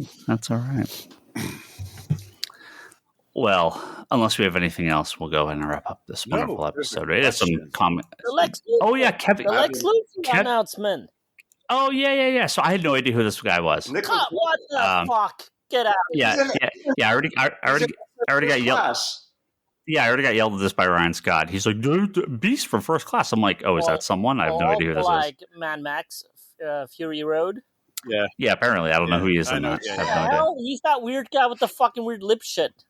Speaker 1: Well, unless we have anything else, we'll go ahead and wrap up this wonderful episode. It has some comment. Oh yeah, Kevin.
Speaker 4: The Lex Luthor announcement.
Speaker 1: Oh yeah. So I had no idea who this guy was.
Speaker 4: What the fuck? Get out!
Speaker 1: Yeah. I already got yelled. Yeah, I already got yelled at this by Ryan Scott. He's like, Beast from First Class. I'm like, oh, is that someone? I have no idea who this is.
Speaker 4: Like Mad Max, Fury Road.
Speaker 2: Yeah.
Speaker 1: Apparently, I don't know who he is in that.
Speaker 4: I have no idea. He's that weird guy with the fucking weird lip shit.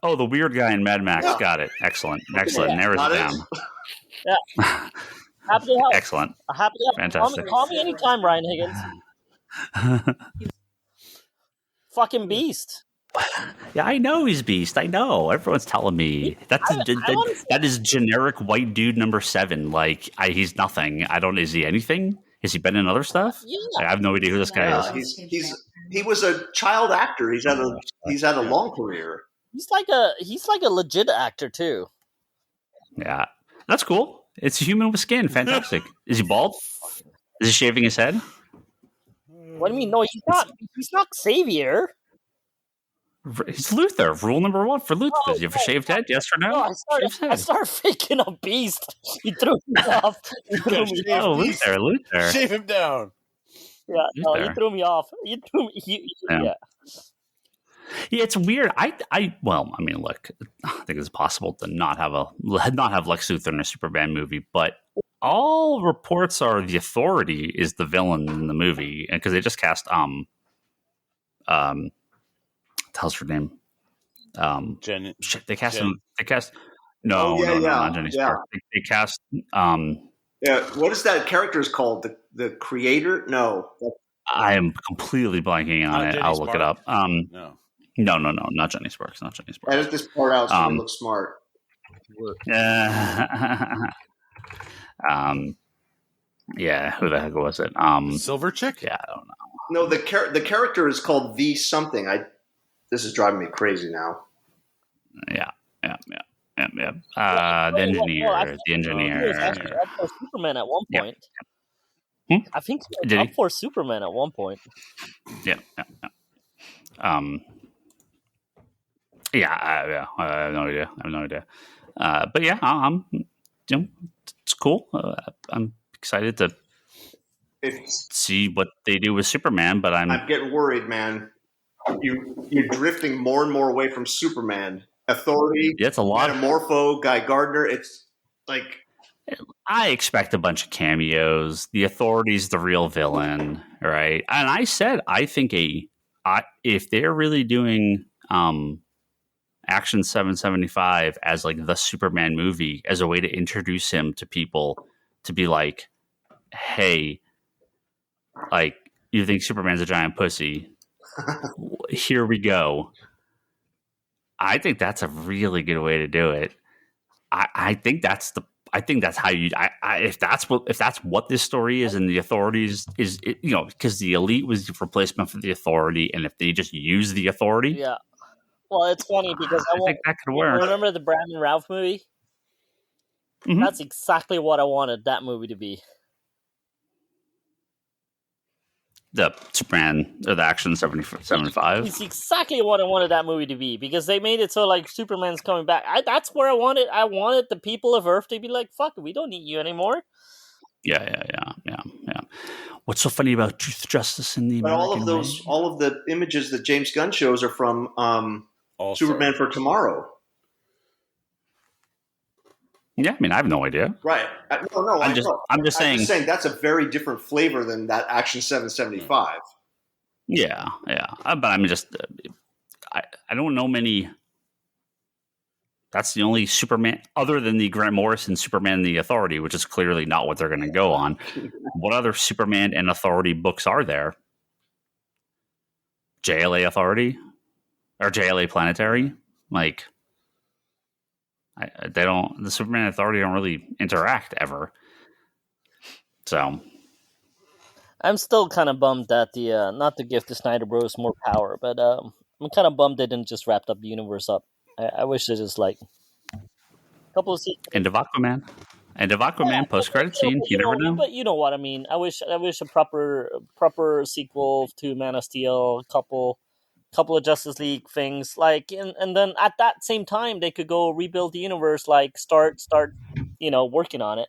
Speaker 1: Oh, the weird guy in Mad Max. Yeah. Got it. Excellent. Narrows it down.
Speaker 4: Yeah. Happy to help.
Speaker 1: Excellent.
Speaker 4: Happy to help.
Speaker 1: Fantastic.
Speaker 4: Call me anytime, Ryan Higgins. Fucking Beast.
Speaker 1: Yeah, I know he's Beast. I know. Everyone's telling me that is generic white dude number 7. Like he's nothing. Is he anything? Has he been in other stuff? Yeah. I have no idea who this guy is.
Speaker 3: He was a child actor. He's had a long career.
Speaker 4: He's like a legit actor too.
Speaker 1: Yeah, that's cool. It's a human with skin. Fantastic. Is he bald? Is he shaving his head?
Speaker 4: What do you mean? No, he's not. He's not Xavier.
Speaker 1: It's Luthor. Rule number 1 for Luthor. Does he have a shaved head? Yes or no?
Speaker 4: No, I started faking a Beast. He threw me off.
Speaker 1: Luthor.
Speaker 2: Shave him down.
Speaker 4: Yeah, no, he threw me off. He threw me. Yeah.
Speaker 1: Yeah, it's weird. Look, I think it's possible to not have Lex Luthor in a Superman movie, but all reports are the Authority is the villain in the movie, and because they just cast how's her name? They cast him. They cast no, not Jenny Spark. They cast
Speaker 3: Yeah, what is that character's called? The Creator? No,
Speaker 1: I am completely blanking on it. I'll look it up. No, not Jenny Sparks. Not Jenny Sparks.
Speaker 3: Edit this part out so it looks smart.
Speaker 1: Yeah, who the heck was it?
Speaker 2: Silver Chick?
Speaker 1: Yeah, I don't know.
Speaker 3: No, the character is called The Something. This is driving me crazy now.
Speaker 1: Yeah. The engineer.
Speaker 4: He was actually up for Superman at one point. I think he was up for Superman at one point.
Speaker 1: Yeah. I have no idea. But yeah, I'm. It's cool. I'm excited to see what they do with Superman. But I'm
Speaker 3: getting worried, man. You're drifting more and more away from Superman. Authority.
Speaker 1: Yeah, it's a lot.
Speaker 3: Metamorpho, Guy Gardner. It's like
Speaker 1: I expect a bunch of cameos. The Authority's the real villain, right? And I said I think if they're really doing Action 775 as like the Superman movie as a way to introduce him to people to be like, hey, like you think Superman's a giant pussy? Here we go. I think that's a really good way to do it. I think that's how you. If that's what this story is, and the Authorities is, because the Elite was the replacement for the Authority, and if they just use the Authority,
Speaker 4: yeah. Well, it's funny because
Speaker 1: I think that could work.
Speaker 4: Remember the Brandon Routh movie? Mm-hmm. That's exactly what I wanted that movie to be.
Speaker 1: The Superman or the Action 75.
Speaker 4: It's exactly what I wanted that movie to be because they made it so like Superman's coming back. That's where I wanted. I wanted the people of Earth to be like, "Fuck, we don't need you anymore."
Speaker 1: Yeah. What's so funny about Truth, Justice, in the American way?
Speaker 3: All of the images that James Gunn shows are from Superman for Tomorrow.
Speaker 1: Yeah, I mean, I have no idea.
Speaker 3: Right? No.
Speaker 1: I'm just saying
Speaker 3: that's a very different flavor than that Action 775.
Speaker 1: Yeah. But I'm just, I don't know many. That's the only Superman other than the Grant Morrison Superman and the Authority, which is clearly not what they're going to go on. What other Superman and Authority books are there? JLA Authority or JLA Planetary. Like, the Superman Authority don't really interact ever. So
Speaker 4: I'm still kind of bummed that not to give the Snyder Bros more power, but I'm kind of bummed they didn't just wrap up the universe up. I wish they just like a couple of sequels.
Speaker 1: End of Aquaman post credit scene. You never know,
Speaker 4: but you know what I mean. I wish a proper sequel to Man of Steel, couple of Justice League things, like, and then at that same time they could go rebuild the universe, like start working on it.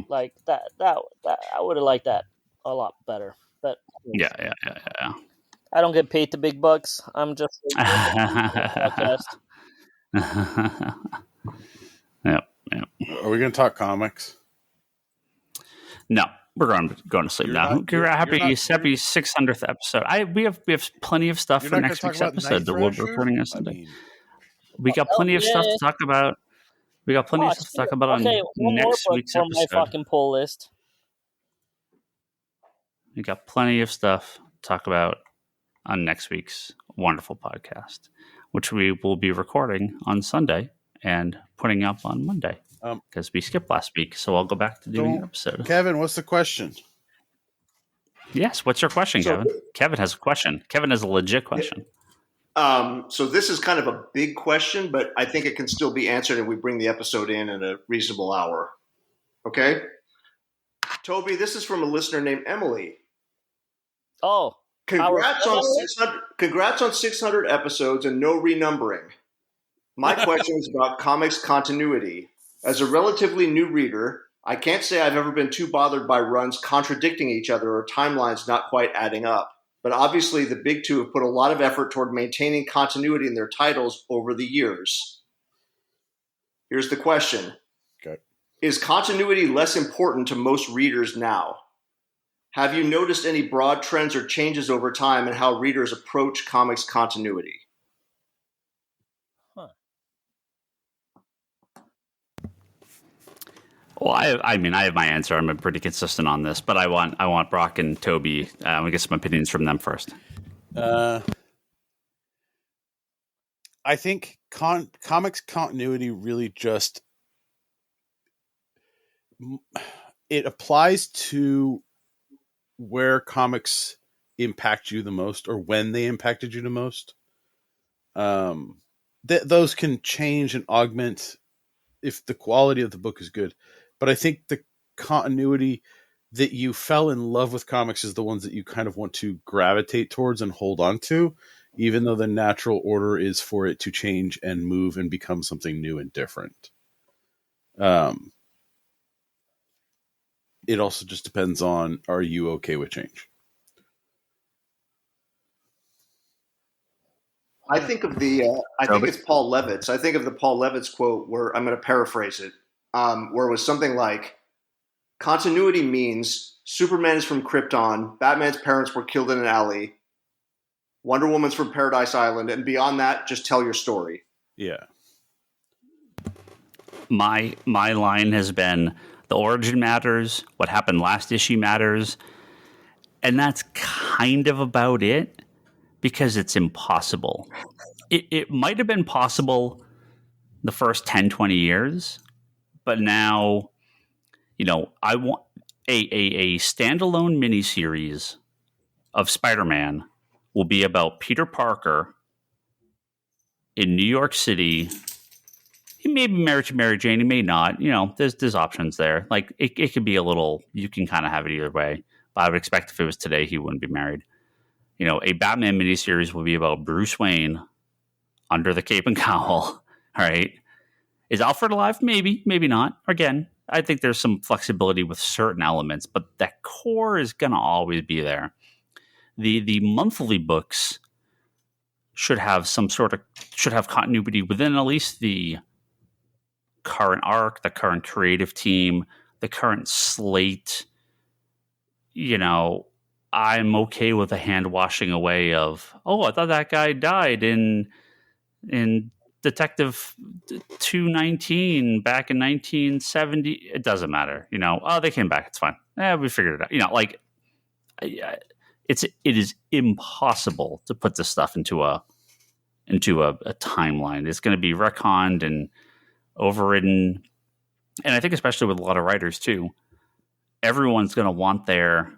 Speaker 4: Like that I would have liked that a lot better. But
Speaker 1: yeah.
Speaker 4: I don't get paid the big bucks. I'm just podcast.
Speaker 1: Yep.
Speaker 2: Are we going to talk comics?
Speaker 1: No, we're going to sleep now. Happy 600th episode. We have plenty of stuff for next week's episode that we'll be recording on Sunday. We got plenty of stuff to talk about. We got plenty of stuff to talk about on next week's episode.
Speaker 4: My fucking poll list.
Speaker 1: We got plenty of stuff to talk about on next week's wonderful podcast, which we will be recording on Sunday and putting up on Monday because we skipped last week. So I'll go back to doing an episode.
Speaker 2: Kevin, what's the question?
Speaker 1: Yes, what's your question, Kevin? Kevin has a question. Kevin has a legit question.
Speaker 3: So this is kind of a big question, but I think it can still be answered if we bring the episode in a reasonable hour. Okay? Toby, this is from a listener named Emily.
Speaker 4: Oh.
Speaker 3: Congrats on 600 episodes and no renumbering. My question is about comics continuity. As a relatively new reader, I can't say I've ever been too bothered by runs contradicting each other or timelines not quite adding up. But obviously, the big two have put a lot of effort toward maintaining continuity in their titles over the years. Here's the question.
Speaker 2: Okay.
Speaker 3: Is continuity less important to most readers now? Have you noticed any broad trends or changes over time in how readers approach comics continuity?
Speaker 1: Well, I mean, I have my answer. I'm pretty consistent on this, but I want Brock and Toby. We get some opinions from them first.
Speaker 2: I think comics continuity really just it applies to where comics impact you the most or when they impacted you the most. Those can change and augment if the quality of the book is good. But I think the continuity that you fell in love with comics is the ones that you kind of want to gravitate towards and hold on to, even though the natural order is for it to change and move and become something new and different. It also just depends on, are you okay with change?
Speaker 3: I think of I think it's Paul Levitz. I think of the Paul Levitz quote where I'm going to paraphrase it, where it was something like, continuity means Superman is from Krypton, Batman's parents were killed in an alley, Wonder Woman's from Paradise Island, and beyond that, just tell your story.
Speaker 2: Yeah.
Speaker 1: My line has been, the origin matters, what happened last issue matters, and that's kind of about it. Because it's impossible. It might have been possible the first 10, 20 years, but now, I want a standalone miniseries of Spider-Man will be about Peter Parker in New York City. He may be married to Mary Jane, he may not. There's options there. Like, it could be a little, you can kind of have it either way. But I would expect if it was today, he wouldn't be married. A Batman miniseries will be about Bruce Wayne under the cape and cowl. All right. Is Alfred alive? Maybe, maybe not. Again, I think there's some flexibility with certain elements, but that core is going to always be there. The monthly books should have continuity within at least the current arc, the current creative team, the current slate. I'm okay with a hand washing away of, I thought that guy died in Detective 219 back in 1970. It doesn't matter. They came back. It's fine. We figured it out. it is impossible to put this stuff into a timeline. It's going to be retconned and overridden. And I think especially with a lot of writers too, everyone's going to want their,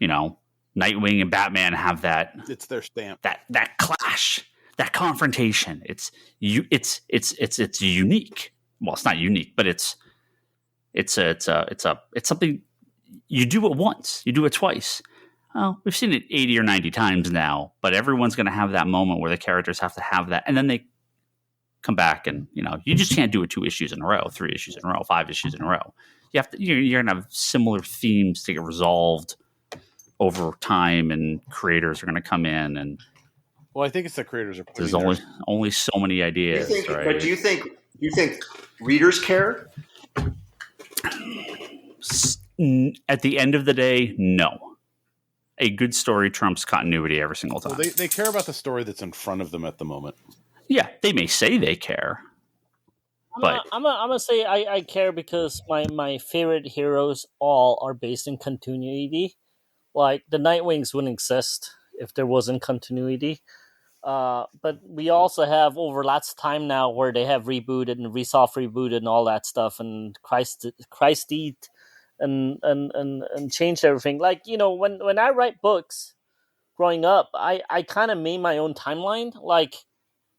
Speaker 1: Nightwing and Batman have that.
Speaker 2: It's their stamp.
Speaker 1: That clash, that confrontation. It's unique. Well, it's not unique, but it's something you do it once, you do it twice. Oh, we've seen it 80 or 90 times now, but everyone's going to have that moment where the characters have to have that, and then they come back, and you just can't do it 2 issues in a row, 3 issues in a row, 5 issues in a row. You have to. You're going to have similar themes to get resolved over time, and creators are going to come in, and
Speaker 2: well, I think it's the creators are.
Speaker 1: There's only so many ideas, right?
Speaker 3: But do you think readers care?
Speaker 1: At the end of the day, no. A good story trumps continuity every single time.
Speaker 2: Well, they care about the story that's in front of them at the moment.
Speaker 1: Yeah, they may say they care.
Speaker 4: I'm gonna say I care because my favorite heroes all are based in continuity. Like, the Nightwings wouldn't exist if there wasn't continuity. But we also have over lots of time now where they have rebooted and resoft rebooted and all that stuff, and Christ and changed everything. Like, when I write books growing up, I kind of made my own timeline.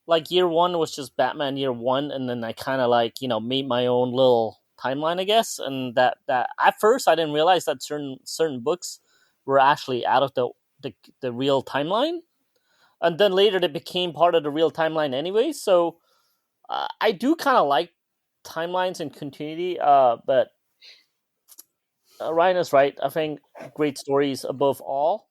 Speaker 4: Like year 1 was just Batman year 1, and then I kind of made my own little timeline, I guess. And that at first I didn't realize that certain books were actually out of the real timeline, and then later they became part of the real timeline anyway. So I do kind of like timelines and continuity, but Ryan is right. I think great stories above all.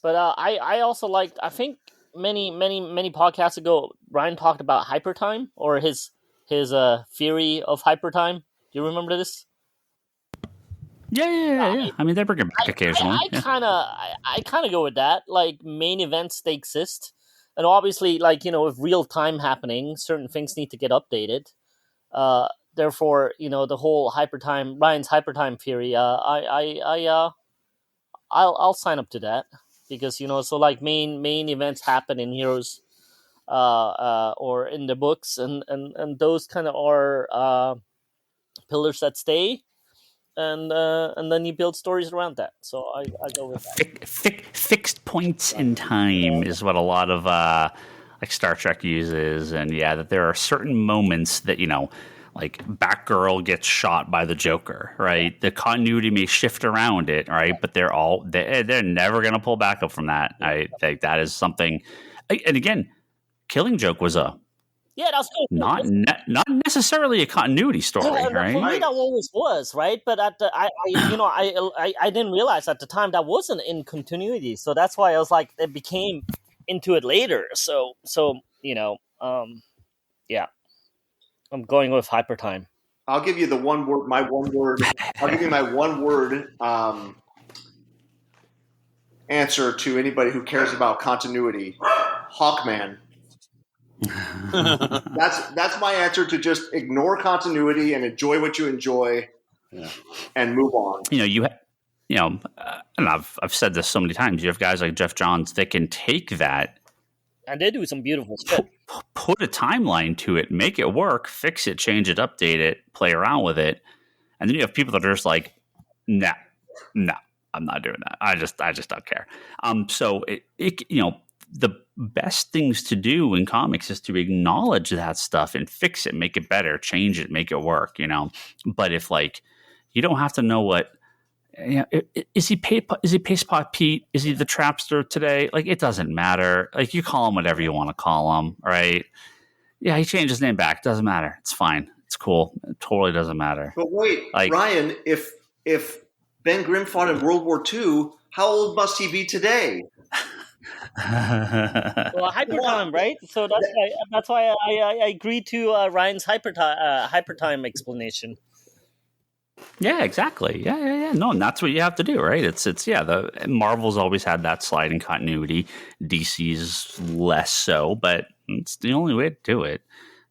Speaker 4: But I also liked, I think many podcasts ago, Ryan talked about hypertime, or his theory of hypertime. Do you remember this?
Speaker 1: Yeah. I mean, they bring it back occasionally.
Speaker 4: I kind of go with that. Like, main events, they exist. And obviously, with real time happening, certain things need to get updated. Therefore, the whole Ryan's hypertime theory, I'll sign up to that, because so like main events happen in heroes, or in the books, and those kind of are pillars that stay, and then you build stories around that. So I go with that.
Speaker 1: Fixed points in time is what a lot of like Star Trek uses, and that there are certain moments that like Batgirl gets shot by the Joker, right? The continuity may shift around it, right? But they're never going to pull back up from that. I think that is something. And again, Killing Joke was
Speaker 4: that's good.
Speaker 1: Not necessarily a continuity story, right?
Speaker 4: For me, that always was, right? But I didn't realize at the time that wasn't in continuity, so that's why I was like, it became into it later. So I'm going with hypertime.
Speaker 3: I'll give you the one word. My one word. I'll give you my one word answer to anybody who cares about continuity. Hawkman. That's my answer to just ignore continuity and enjoy what you enjoy, and move on.
Speaker 1: And I've said this so many times. You have guys like Jeff Johns that can take that,
Speaker 4: and they do some beautiful stuff.
Speaker 1: Put a timeline to it, make it work, fix it, change it, update it, play around with it, and then you have people that are just like, no, I'm not doing that. I just don't care. So the best things to do in comics is to acknowledge that stuff and fix it, make it better, change it, make it work. But if you don't have to know what. Is he Paste Pot Pete? Is he the Trapster today? Like, it doesn't matter. Like, you call him whatever you want to call him, right? Yeah, he changed his name back. Doesn't matter. It's fine. It's cool. It totally doesn't matter.
Speaker 3: But wait, Ryan, if Ben Grimm fought in World War II, how old must he be today?
Speaker 4: Well, hypertime, right? So that's why I agreed to Ryan's hypertime explanation.
Speaker 1: Yeah, exactly. Yeah. No, and that's what you have to do, right? It's the Marvel's always had that sliding continuity. DC's less so, but it's the only way to do it.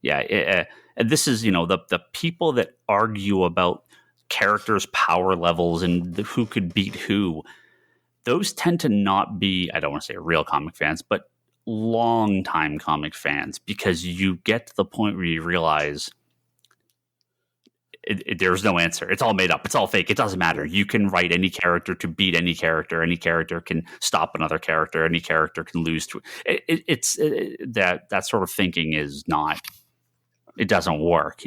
Speaker 1: Yeah, this is the people that argue about characters' power levels and who could beat who. those tend to not be, I don't want to say real comic fans, but long-time comic fans, because you get to the point where you realize there's no answer. It's all made up. It's all fake. It doesn't matter. You can write any character to beat any character. Any character can stop another character. Any character can lose to that sort of thinking is not. It doesn't work.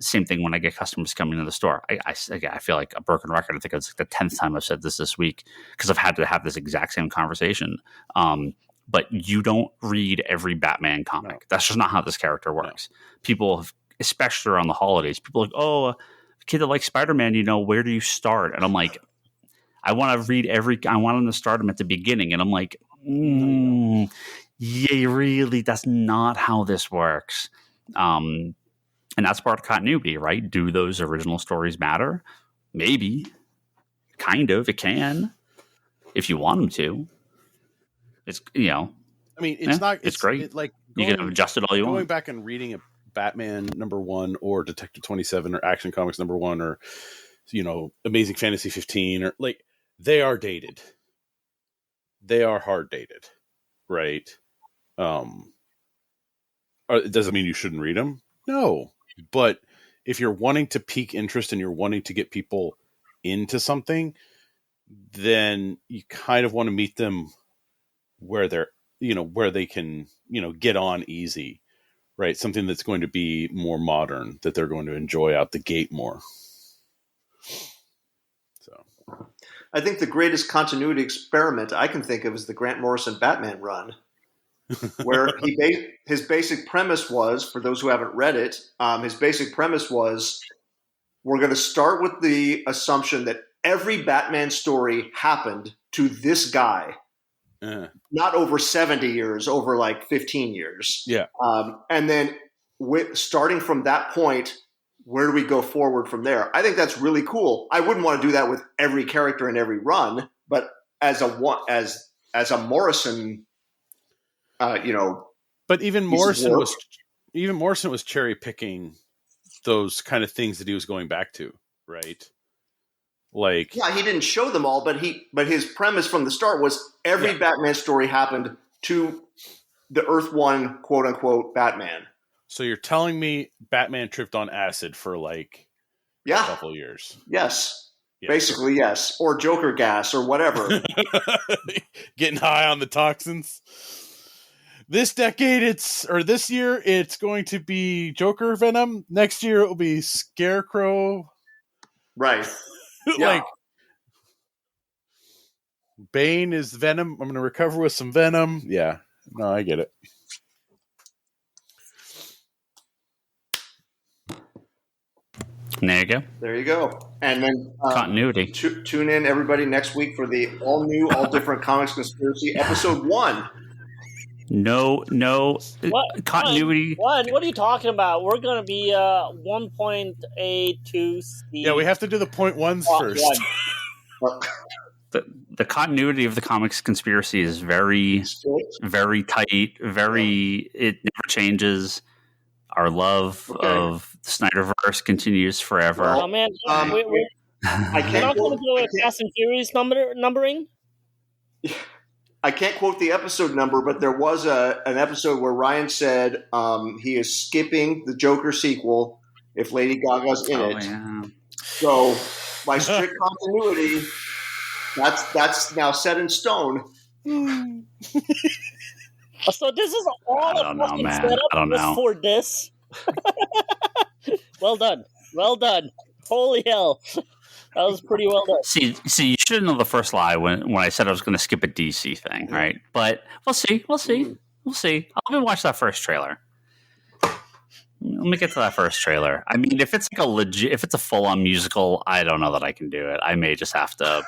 Speaker 1: Same thing when I get customers coming to the store. I feel like a broken record. I think it's like the 10th time I've said this week, because I've had to have this exact same conversation. But you don't read every Batman comic. No. That's just not how this character works. No. People have, especially around the holidays, people are like, oh, a kid that likes Spider-Man, where do you start? And I'm like, I want to read I want them to start them at the beginning. And I'm like, yeah, really, that's not how this works. And that's part of continuity, right? Do those original stories matter? Maybe. Kind of. It can. If you want them to. It's,
Speaker 2: I mean, it's not.
Speaker 1: It's great. You can adjust it all you want.
Speaker 2: Going back and reading a Batman #1 or Detective 27 or Action Comics #1 or, Amazing Fantasy 15 or they are dated. They are hard dated, right? It doesn't mean you shouldn't read them. No, but if you're wanting to pique interest and you're wanting to get people into something, then you kind of want to meet them where they're, where they can, get on easy, right? Something that's going to be more modern, that they're going to enjoy out the gate more. So,
Speaker 3: I think the greatest continuity experiment I can think of is the Grant Morrison Batman run, where his basic premise was, for those who haven't read it, his basic premise was, we're going to start with the assumption that every Batman story happened to this guy. Not over 70 years, over 15 years.
Speaker 2: Yeah.
Speaker 3: And then starting from that point, where do we go forward from there? I think that's really cool. I wouldn't want to do that with every character in every run, but as a Morrison,
Speaker 2: But even Morrison was cherry picking those kind of things that he was going back to, right? He
Speaker 3: didn't show them all, but his premise from the start was every Batman story happened to the Earth One, quote unquote, Batman.
Speaker 2: So you're telling me Batman tripped on acid for a couple of years?
Speaker 3: Yes. Basically, yes. Or Joker gas or whatever.
Speaker 2: Getting high on the toxins. This year it's going to be Joker venom. Next year it will be Scarecrow.
Speaker 3: Right. Yeah.
Speaker 2: Bane is venom. I'm going to recover with some venom. Yeah. No, I get it.
Speaker 1: There you go.
Speaker 3: There you go. And then
Speaker 1: continuity.
Speaker 3: Tune in, everybody, next week for the all new, all different Comics Conspiracy episode 1.
Speaker 1: No,
Speaker 4: what?
Speaker 1: Continuity.
Speaker 4: What are you talking about? We're going to be 1.82C.
Speaker 2: Yeah, we have to do the point ones first.
Speaker 1: The continuity of the Comics Conspiracy is very, very tight. It never changes. Our love of the Snyderverse continues forever.
Speaker 4: Oh man, we're not going to do a Fast and Furious numbering.
Speaker 3: I can't quote the episode number, but there was an episode where Ryan said he is skipping the Joker sequel if Lady Gaga's in it. Yeah. So, by strict continuity, that's now set in stone.
Speaker 4: So this is all a fucking setup for this. Well done. Holy hell. That was pretty well done.
Speaker 1: See, you should know the first lie when I said I was going to skip a DC thing, right? But we'll see. I'll be watch that first trailer. Let me get to that first trailer. I mean, if it's if it's a full-on musical, I don't know that I can do it. I may just have to.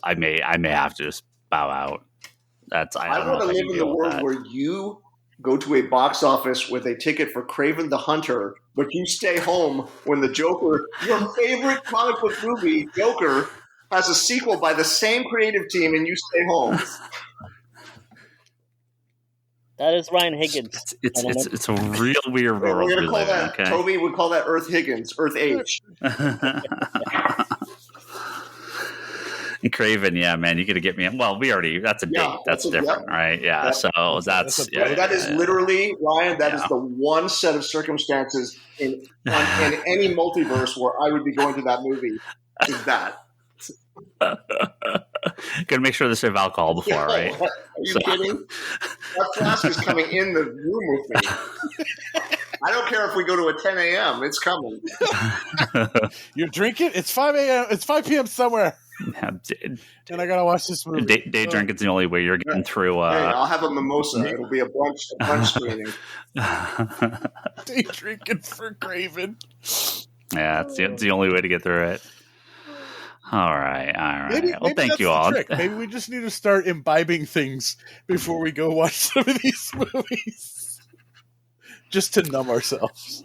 Speaker 1: I may have to just bow out.
Speaker 3: I want to live in the world where you go to a box office with a ticket for Kraven the Hunter, but you stay home when the Joker, your favorite comic book movie, Joker, has a sequel by the same creative team, and you stay home.
Speaker 4: That is Ryan Higgins.
Speaker 1: It's a real weird world.
Speaker 3: We're going to call that. Okay? Toby would call that Earth Higgins, Earth H.
Speaker 1: Craven, yeah, man, you got to get me. Well, that's a date. That's different, right? Yeah. So
Speaker 3: that is literally, Ryan. That is the one set of circumstances in any multiverse where I would be going to that movie. Is that?
Speaker 1: Gotta make sure they have alcohol before, right?
Speaker 3: Are you kidding? That flask is coming in the room with me. I don't care if we go to a 10 a.m. It's coming.
Speaker 2: You're drinking? It's 5 a.m. It's 5 p.m. somewhere.
Speaker 1: Yeah,
Speaker 2: and I gotta watch this movie.
Speaker 1: Day drinking's the only way you're getting through.
Speaker 3: Hey, I'll have a mimosa. It'll be a brunch screening.
Speaker 2: Day drinking for Craven.
Speaker 1: Yeah, it's the only way to get through it. All right. Maybe thank you all.
Speaker 2: Maybe we just need to start imbibing things before we go watch some of these movies, just to numb ourselves.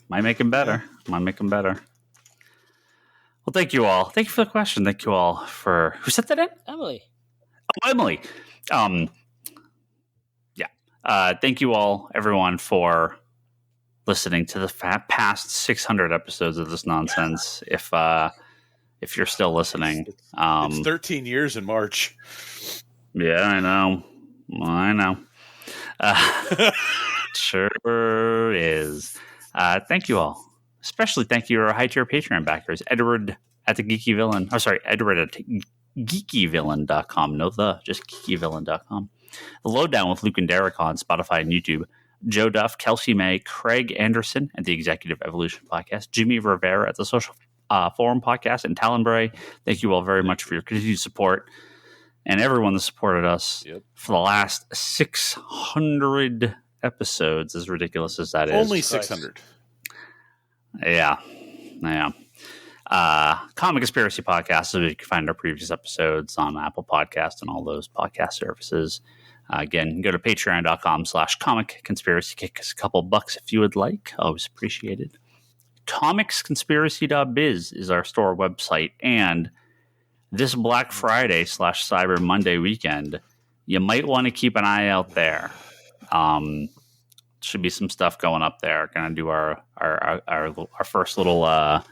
Speaker 1: Might make them better. Well, thank you all. Thank you for the question. Thank you all for who sent that in?
Speaker 4: Emily.
Speaker 1: Oh, Emily. Thank you all, everyone, for listening to the past 600 episodes of this nonsense. If you're still listening,
Speaker 2: it's 13 years in March.
Speaker 1: Yeah, I know. Sure is. Thank you all. Especially thank you to our high-tier Patreon backers, Edward at the Geeky Villain. Oh, sorry, Edward at geekyvillain.com. No, just geekyvillain.com. The Lowdown with Luke and Derek on Spotify and YouTube. Joe Duff, Kelsey May, Craig Anderson at the Executive Evolution Podcast, Jimmy Rivera at the Social Forum Podcast, and Talon Bray. Thank you all very much for your continued support and everyone that supported us for the last 600 episodes, as ridiculous as that is.
Speaker 2: Only 600.
Speaker 1: Yeah. Comic Conspiracy Podcast, so you can find our previous episodes on Apple Podcasts and all those podcast services. Again, go to patreon.com/comic conspiracy. Kick us a couple bucks if you would like. Always appreciated. Comicsconspiracy.biz is our store website. And this Black Friday /Cyber Monday weekend, you might want to keep an eye out there. Should be some stuff going up there. Going to do our first little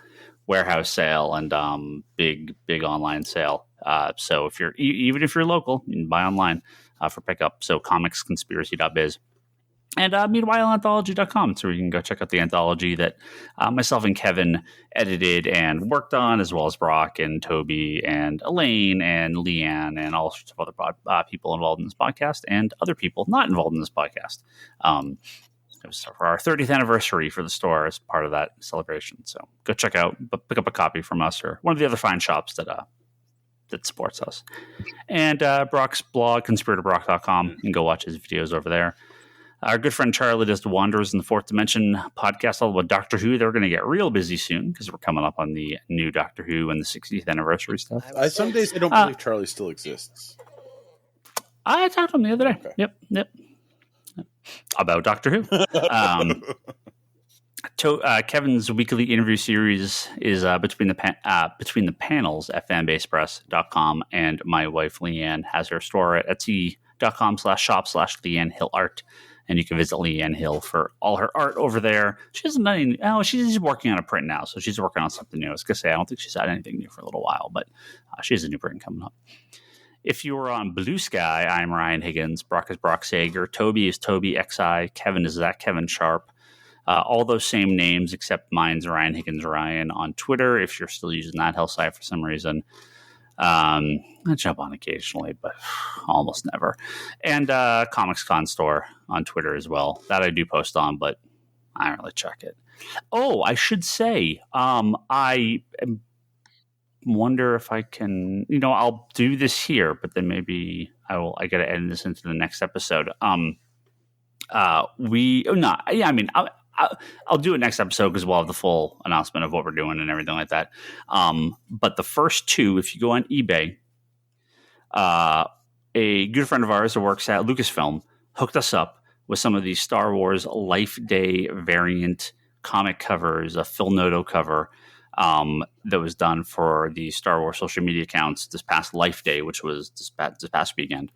Speaker 1: warehouse sale and big online sale. So if you're even if you're local, you can buy online for pickup. So comicsconspiracy.biz. And meanwhileanthology.com, so you can go check out the anthology that myself and Kevin edited and worked on, as well as Brock and Toby and Elaine and Leanne and all sorts of other people involved in this podcast and other people not involved in this podcast. It was for our 30th anniversary for the store as part of that celebration. So go check out, pick up a copy from us or one of the other fine shops that supports us. And Brock's blog, conspiratorbrock.com. You can go watch his videos over there. Our good friend Charlie does the Wanderers in the Fourth Dimension podcast all about Doctor Who. They're going to get real busy soon because we're coming up on the new Doctor Who and the 60th anniversary stuff.
Speaker 2: Some days I don't believe Charlie still exists.
Speaker 1: I talked to him the other day. Okay. Yep. About Doctor Who. Kevin's weekly interview series is between the panels at fanbasepress.com, and my wife Leanne has her store at etsy.com/shop/Leanne Hill Art. And you can visit Leanne Hill for all her art over there. She hasn't done any. Oh, she's working on a print now, so she's working on something new. I was going to say, I don't think she's had anything new for a little while, but she has a new print coming up. If you were on Blue Sky, I'm Ryan Higgins. Brock is Brock Sager. Toby is Toby XI. Kevin is that Kevin Sharp. All those same names, except mine's Ryan Higgins Ryan on Twitter, if you're still using that hell site for some reason. I jump on occasionally, but almost never. And Comics Con Store on Twitter as well. That I do post on, but I don't really check it. Oh, I should say, I wonder if I can, I'll do this here, but then maybe I got to edit this into the next episode. I'll do it next episode because we'll have the full announcement of what we're doing and everything like that. But the first two, if you go on eBay, a good friend of ours who works at Lucasfilm hooked us up with some of these Star Wars Life Day variant comic covers, a Phil Noto cover that was done for the Star Wars social media accounts this past Life Day, which was this past weekend.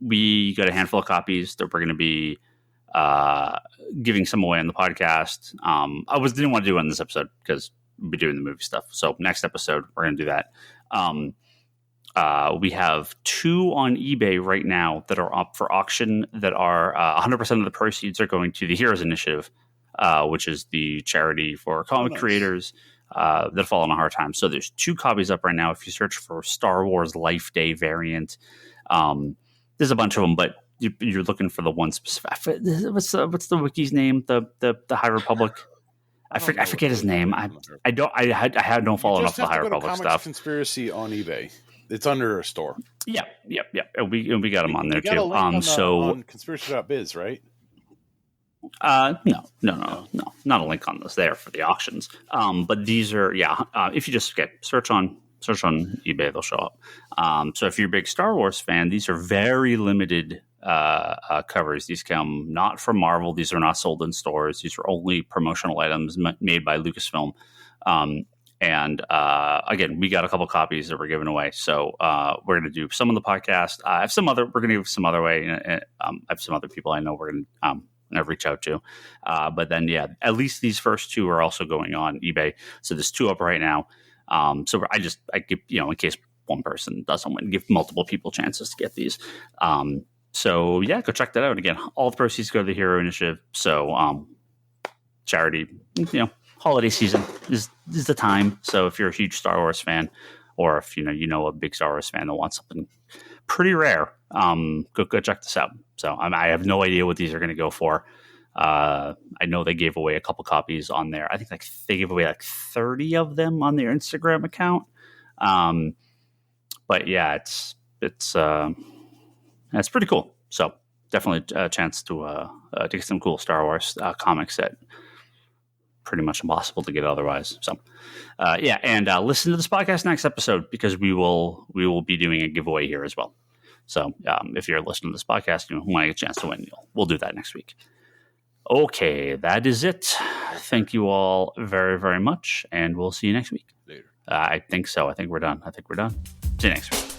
Speaker 1: We got a handful of copies that we're going to be giving some away on the podcast. I didn't want to do it on this episode because be doing the movie stuff. So next episode, we're going to do that. We have 2 on eBay right now that are up for auction that are 100% of the proceeds are going to the Heroes Initiative, which is the charity for comic creators that have fallen on hard times. So there's 2 copies up right now. If you search for Star Wars Life Day variant, there's a bunch of them, but you're looking for the one specific. What's the wiki's name? The High Republic. I forget his name. I don't follow enough of the High Republic stuff.
Speaker 2: Conspiracy on eBay. It's under a store.
Speaker 1: Yeah. And we got them on there too.
Speaker 2: On conspiracy.biz, right?
Speaker 1: No, not a link on this there for the auctions. But these are if you just search on eBay, they'll show up. So if you're a big Star Wars fan, these are very limited covers. These come not from Marvel. These are not sold in stores. These are only promotional items made by Lucasfilm. And again, we got a couple copies that we're giving away. So we're going to do some of the podcast. I have some other. We're going to give some other way. I have some other people I know we're going to reach out to. But then, at least these first 2 are also going on eBay. So there's 2 up right now. So I give, in case one person doesn't win, give multiple people chances to get these. So go check that out. Again, all the proceeds go to the Hero Initiative. So charity, holiday season is the time. So if you're a huge Star Wars fan, or if a big Star Wars fan that wants something pretty rare, go check this out. So I have no idea what these are going to go for. I know they gave away a couple copies on there. I think they gave away 30 of them on their Instagram account. But it's pretty cool. So definitely a chance to get some cool Star Wars comics that pretty much impossible to get otherwise. So and listen to this podcast next episode, because we will be doing a giveaway here as well. So if you're listening to this podcast, you want to get a chance to win, we'll do that next week. Okay, that is it. Thank you all very, very much, and we'll see you next week.
Speaker 2: Later.
Speaker 1: I think so. I think we're done. See you next week.